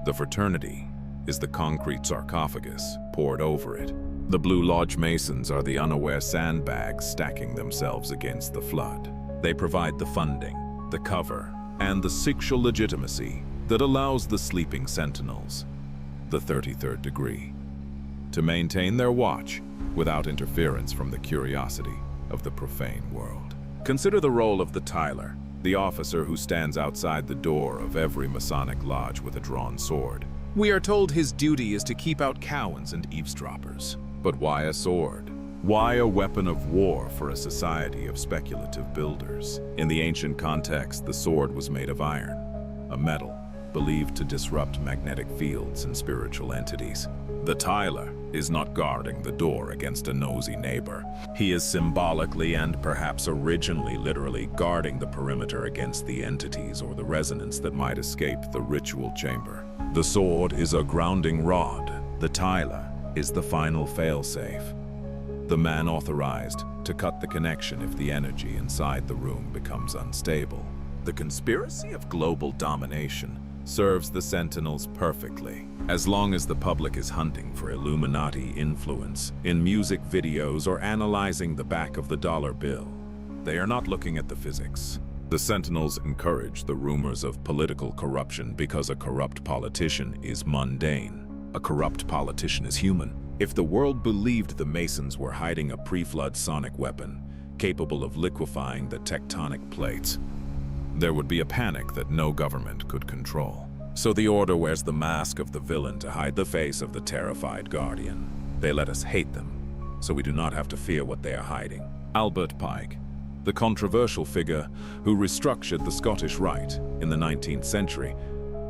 the fraternity is the concrete sarcophagus poured over it. The Blue Lodge Masons are the unaware sandbags stacking themselves against the flood. They provide the funding, the cover, and the sexual legitimacy that allows the sleeping sentinels, the 33rd degree, to maintain their watch without interference from the curiosity of the profane world. Consider the role of the Tyler, the officer who stands outside the door of every Masonic lodge with a drawn sword. We are told his duty is to keep out cowens and eavesdroppers. But why a sword? Why a weapon of war for a society of speculative builders? In the ancient context, the sword was made of iron, a metal believed to disrupt magnetic fields and spiritual entities. The Tyler is not guarding the door against a nosy neighbor. He is symbolically and perhaps originally literally guarding the perimeter against the entities or the resonance that might escape the ritual chamber. The sword is a grounding rod. The Tyler is the final failsafe, the man authorized to cut the connection if the energy inside the room becomes unstable. The conspiracy of global domination serves the Sentinels perfectly. As long as the public is hunting for Illuminati influence in music videos or analyzing the back of the dollar bill, they are not looking at the physics. The Sentinels encourage the rumors of political corruption because a corrupt politician is mundane. A corrupt politician is human. If the world believed the Masons were hiding a pre-flood sonic weapon capable of liquefying the tectonic plates, there would be a panic that no government could control. So the Order wears the mask of the villain to hide the face of the terrified guardian. They let us hate them, so we do not have to fear what they are hiding. Albert Pike, the controversial figure who restructured the Scottish Rite in the 19th century,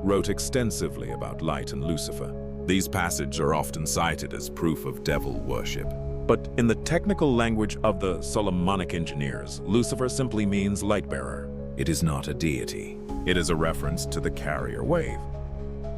wrote extensively about light and Lucifer. These passages are often cited as proof of devil worship. But in the technical language of the Solomonic engineers, Lucifer simply means light bearer. It is not a deity. It is a reference to the carrier wave.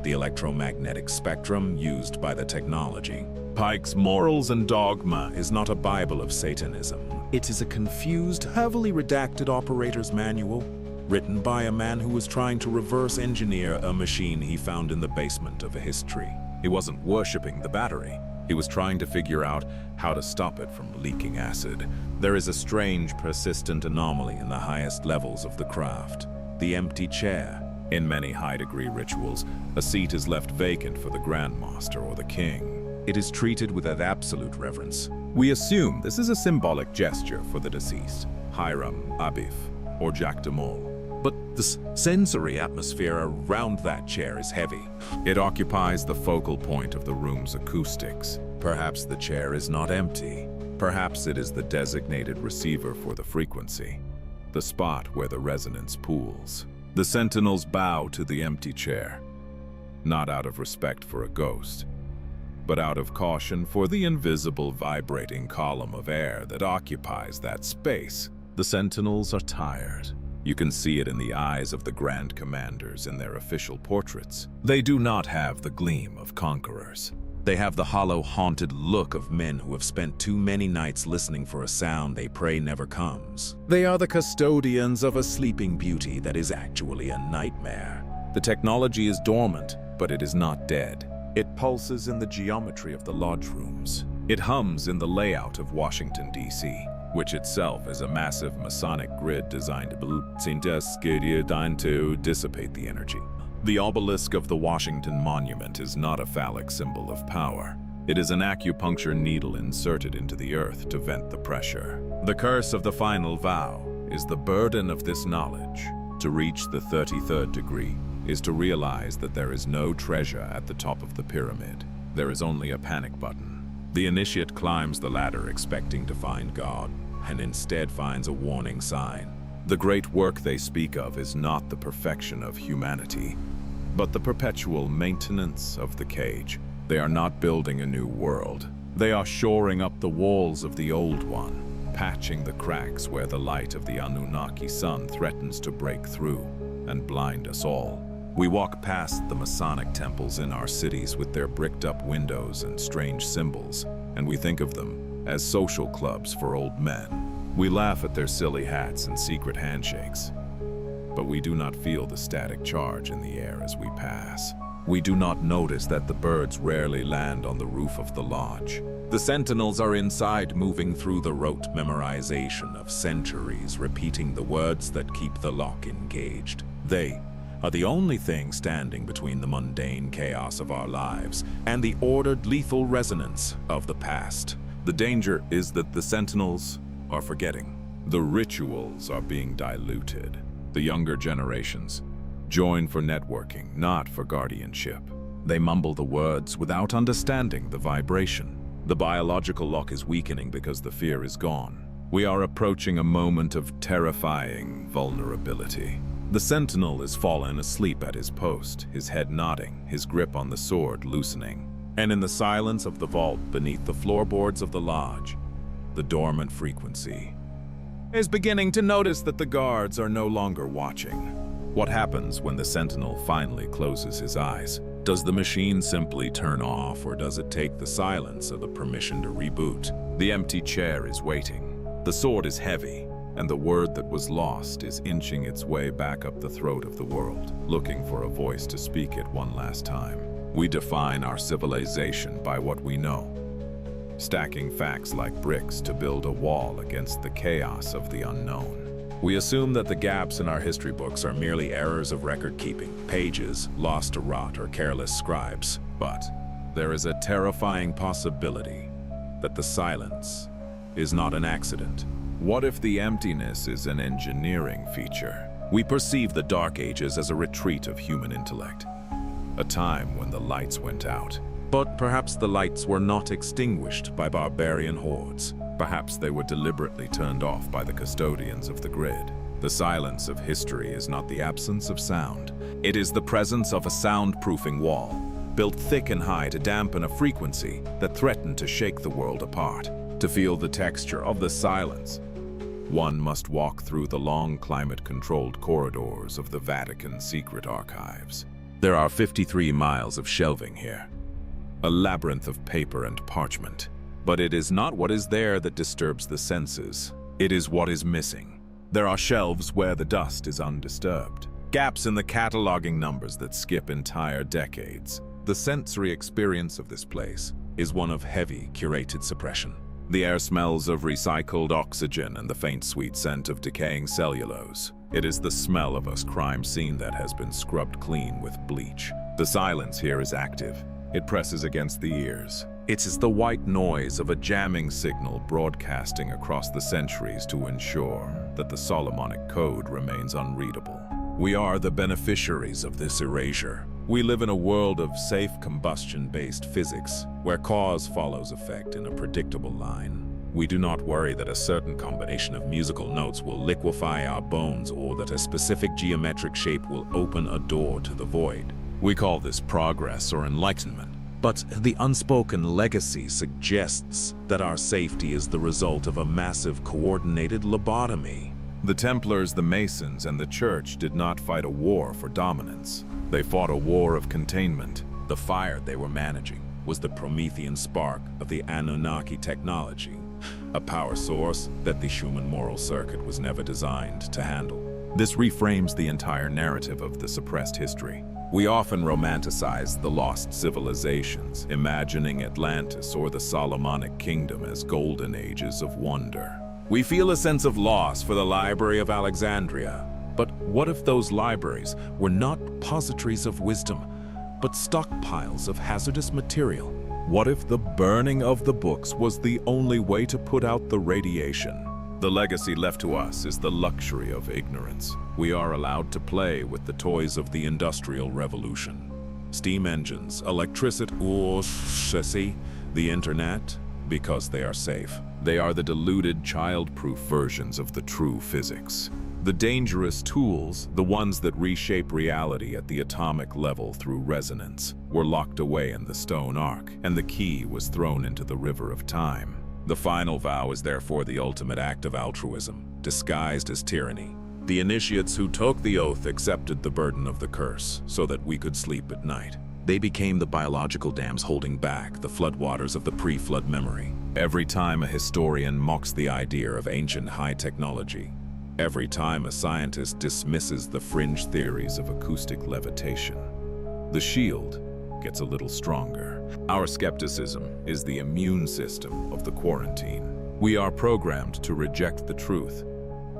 the electromagnetic spectrum used by the technology. Pike's Morals and Dogma is not a Bible of Satanism. It is a confused, heavily redacted operator's manual, written by a man who was trying to reverse engineer a machine he found in the basement of a history. He wasn't worshipping the battery. He was trying to figure out how to stop it from leaking acid. There is a strange, persistent anomaly in the highest levels of the craft: the empty chair. In many high-degree rituals, a seat is left vacant for the Grandmaster or the King. It is treated with absolute reverence. We assume this is a symbolic gesture for the deceased, Hiram Abif or Jacques de Molay. But the sensory atmosphere around that chair is heavy. It occupies the focal point of the room's acoustics. Perhaps the chair is not empty. Perhaps it is the designated receiver for the frequency, the spot where the resonance pools. The sentinels bow to the empty chair, not out of respect for a ghost, but out of caution for the invisible vibrating column of air that occupies that space. The sentinels are tired. You can see it in the eyes of the Grand Commanders in their official portraits. They do not have the gleam of conquerors. They have the hollow, haunted look of men who have spent too many nights listening for a sound they pray never comes. They are the custodians of a sleeping beauty that is actually a nightmare. The technology is dormant, but it is not dead. It pulses in the geometry of the lodge rooms. It hums in the layout of Washington, D.C., which itself is a massive Masonic grid designed to dissipate the energy. The obelisk of the Washington Monument is not a phallic symbol of power. It is an acupuncture needle inserted into the earth to vent the pressure. The curse of the final vow is the burden of this knowledge. To reach the 33rd degree is to realize that there is no treasure at the top of the pyramid. There is only a panic button. The initiate climbs the ladder expecting to find God, and instead finds a warning sign. The great work they speak of is not the perfection of humanity, but the perpetual maintenance of the cage. They are not building a new world. They are shoring up the walls of the old one, patching the cracks where the light of the Anunnaki sun threatens to break through and blind us all. We walk past the Masonic temples in our cities with their bricked-up windows and strange symbols, and we think of them as social clubs for old men. We laugh at their silly hats and secret handshakes, but we do not feel the static charge in the air as we pass. We do not notice that the birds rarely land on the roof of the lodge. The sentinels are inside, moving through the rote memorization of centuries, repeating the words that keep the lock engaged. They are the only thing standing between the mundane chaos of our lives and the ordered, lethal resonance of the past. The danger is that the sentinels are forgetting. The rituals are being diluted. The younger generations join for networking, not for guardianship. They mumble the words without understanding the vibration. The biological lock is weakening because the fear is gone. We are approaching a moment of terrifying vulnerability. The sentinel is fallen asleep at his post, his head nodding, his grip on the sword loosening. And in the silence of the vault beneath the floorboards of the lodge, the dormant frequency is beginning to notice that the guards are no longer watching. What happens when the sentinel finally closes his eyes? Does the machine simply turn off, or does it take the silence of the permission to reboot? The empty chair is waiting. The sword is heavy, and the word that was lost is inching its way back up the throat of the world, looking for a voice to speak it one last time. We define our civilization by what we know, stacking facts like bricks to build a wall against the chaos of the unknown. We assume that the gaps in our history books are merely errors of record-keeping, pages lost to rot or careless scribes. But there is a terrifying possibility that the silence is not an accident. What if the emptiness is an engineering feature? We perceive the Dark Ages as a retreat of human intellect, a time when the lights went out. But perhaps the lights were not extinguished by barbarian hordes. Perhaps they were deliberately turned off by the custodians of the grid. The silence of history is not the absence of sound. It is the presence of a soundproofing wall, built thick and high to dampen a frequency that threatened to shake the world apart. To feel the texture of the silence, one must walk through the long climate-controlled corridors of the Vatican secret archives. There are 53 miles of shelving here, a labyrinth of paper and parchment. But it is not what is there that disturbs the senses. It is what is missing. There are shelves where the dust is undisturbed, gaps in the cataloging numbers that skip entire decades. The sensory experience of this place is one of heavy, curated suppression. The air smells of recycled oxygen and the faint sweet scent of decaying cellulose. It is the smell of a crime scene that has been scrubbed clean with bleach. The silence here is active. It presses against the ears. It is the white noise of a jamming signal broadcasting across the centuries to ensure that the Solomonic code remains unreadable. We are the beneficiaries of this erasure. We live in a world of safe combustion-based physics, where cause follows effect in a predictable line. We do not worry that a certain combination of musical notes will liquefy our bones or that a specific geometric shape will open a door to the void. We call this progress or enlightenment. But the unspoken legacy suggests that our safety is the result of a massive coordinated lobotomy. The Templars, the Masons, and the Church did not fight a war for dominance. They fought a war of containment. The fire they were managing was the Promethean spark of the Anunnaki technology, a power source that the human moral circuit was never designed to handle. This reframes the entire narrative of the suppressed history. We often romanticize the lost civilizations, imagining Atlantis or the Solomonic kingdom as golden ages of wonder. We feel a sense of loss for the Library of Alexandria. But what if those libraries were not repositories of wisdom, but stockpiles of hazardous material? What if the burning of the books was the only way to put out the radiation? The legacy left to us is the luxury of ignorance. We are allowed to play with the toys of the Industrial Revolution. Steam engines, electricity, the internet, because they are safe. They are the diluted, child-proof versions of the true physics. The dangerous tools, the ones that reshape reality at the atomic level through resonance, were locked away in the stone ark, and the key was thrown into the river of time. The final vow is therefore the ultimate act of altruism, disguised as tyranny. The initiates who took the oath accepted the burden of the curse so that we could sleep at night. They became the biological dams holding back the floodwaters of the pre-flood memory. Every time a historian mocks the idea of ancient high technology, every time a scientist dismisses the fringe theories of acoustic levitation, the shield gets a little stronger. Our skepticism is the immune system of the quarantine. We are programmed to reject the truth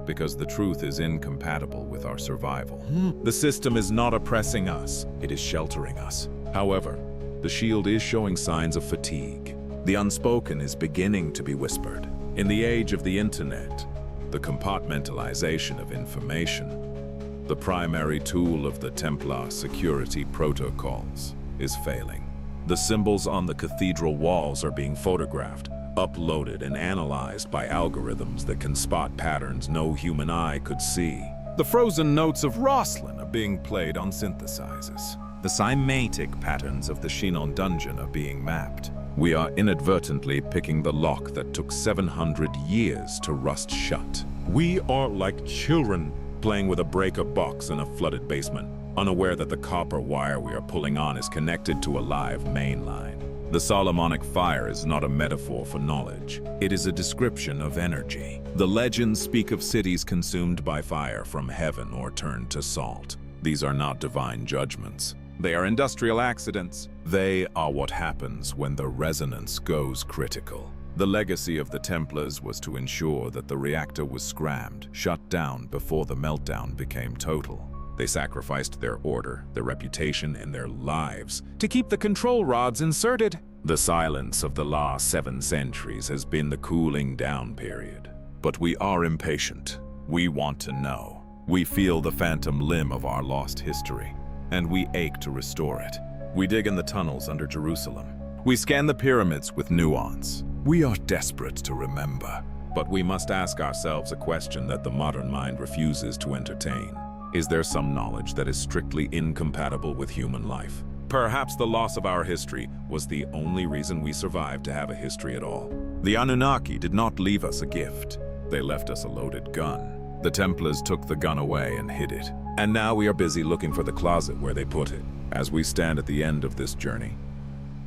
because the truth is incompatible with our survival. The system is not oppressing us, it is sheltering us. However, the shield is showing signs of fatigue. The unspoken is beginning to be whispered. In the age of the internet, the compartmentalization of information, the primary tool of the Templar security protocols, is failing. The symbols on the cathedral walls are being photographed, uploaded and analyzed by algorithms that can spot patterns no human eye could see. The frozen notes of Rosslyn are being played on synthesizers. The cymatic patterns of the Shinon dungeon are being mapped. We are inadvertently picking the lock that took 700 years to rust shut. We are like children playing with a breaker box in a flooded basement, unaware that the copper wire we are pulling on is connected to a live main line. The Solomonic fire is not a metaphor for knowledge. It is a description of energy. The legends speak of cities consumed by fire from heaven or turned to salt. These are not divine judgments. They are industrial accidents. They are what happens when the resonance goes critical. The legacy of the Templars was to ensure that the reactor was scrammed, shut down before the meltdown became total. They sacrificed their order, their reputation, and their lives to keep the control rods inserted. The silence of the last 7 centuries has been the cooling down period. But we are impatient. We want to know. We feel the phantom limb of our lost history, and we ache to restore it. We dig in the tunnels under Jerusalem. We scan the pyramids with nuance. We are desperate to remember. But we must ask ourselves a question that the modern mind refuses to entertain. Is there some knowledge that is strictly incompatible with human life? Perhaps the loss of our history was the only reason we survived to have a history at all. The Anunnaki did not leave us a gift. They left us a loaded gun. The Templars took the gun away and hid it. And now we are busy looking for the closet where they put it. As we stand at the end of this journey,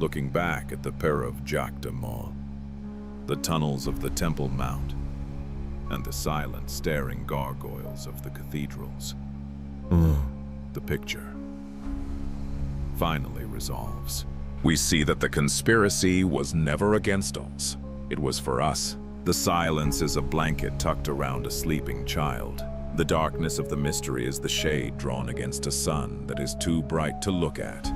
looking back at the pair of Jacques de Molay, the tunnels of the Temple Mount, and the silent, staring gargoyles of the cathedrals, the picture finally resolves. We see that the conspiracy was never against us. It was for us. The silence is a blanket tucked around a sleeping child. The darkness of the mystery is the shade drawn against a sun that is too bright to look at.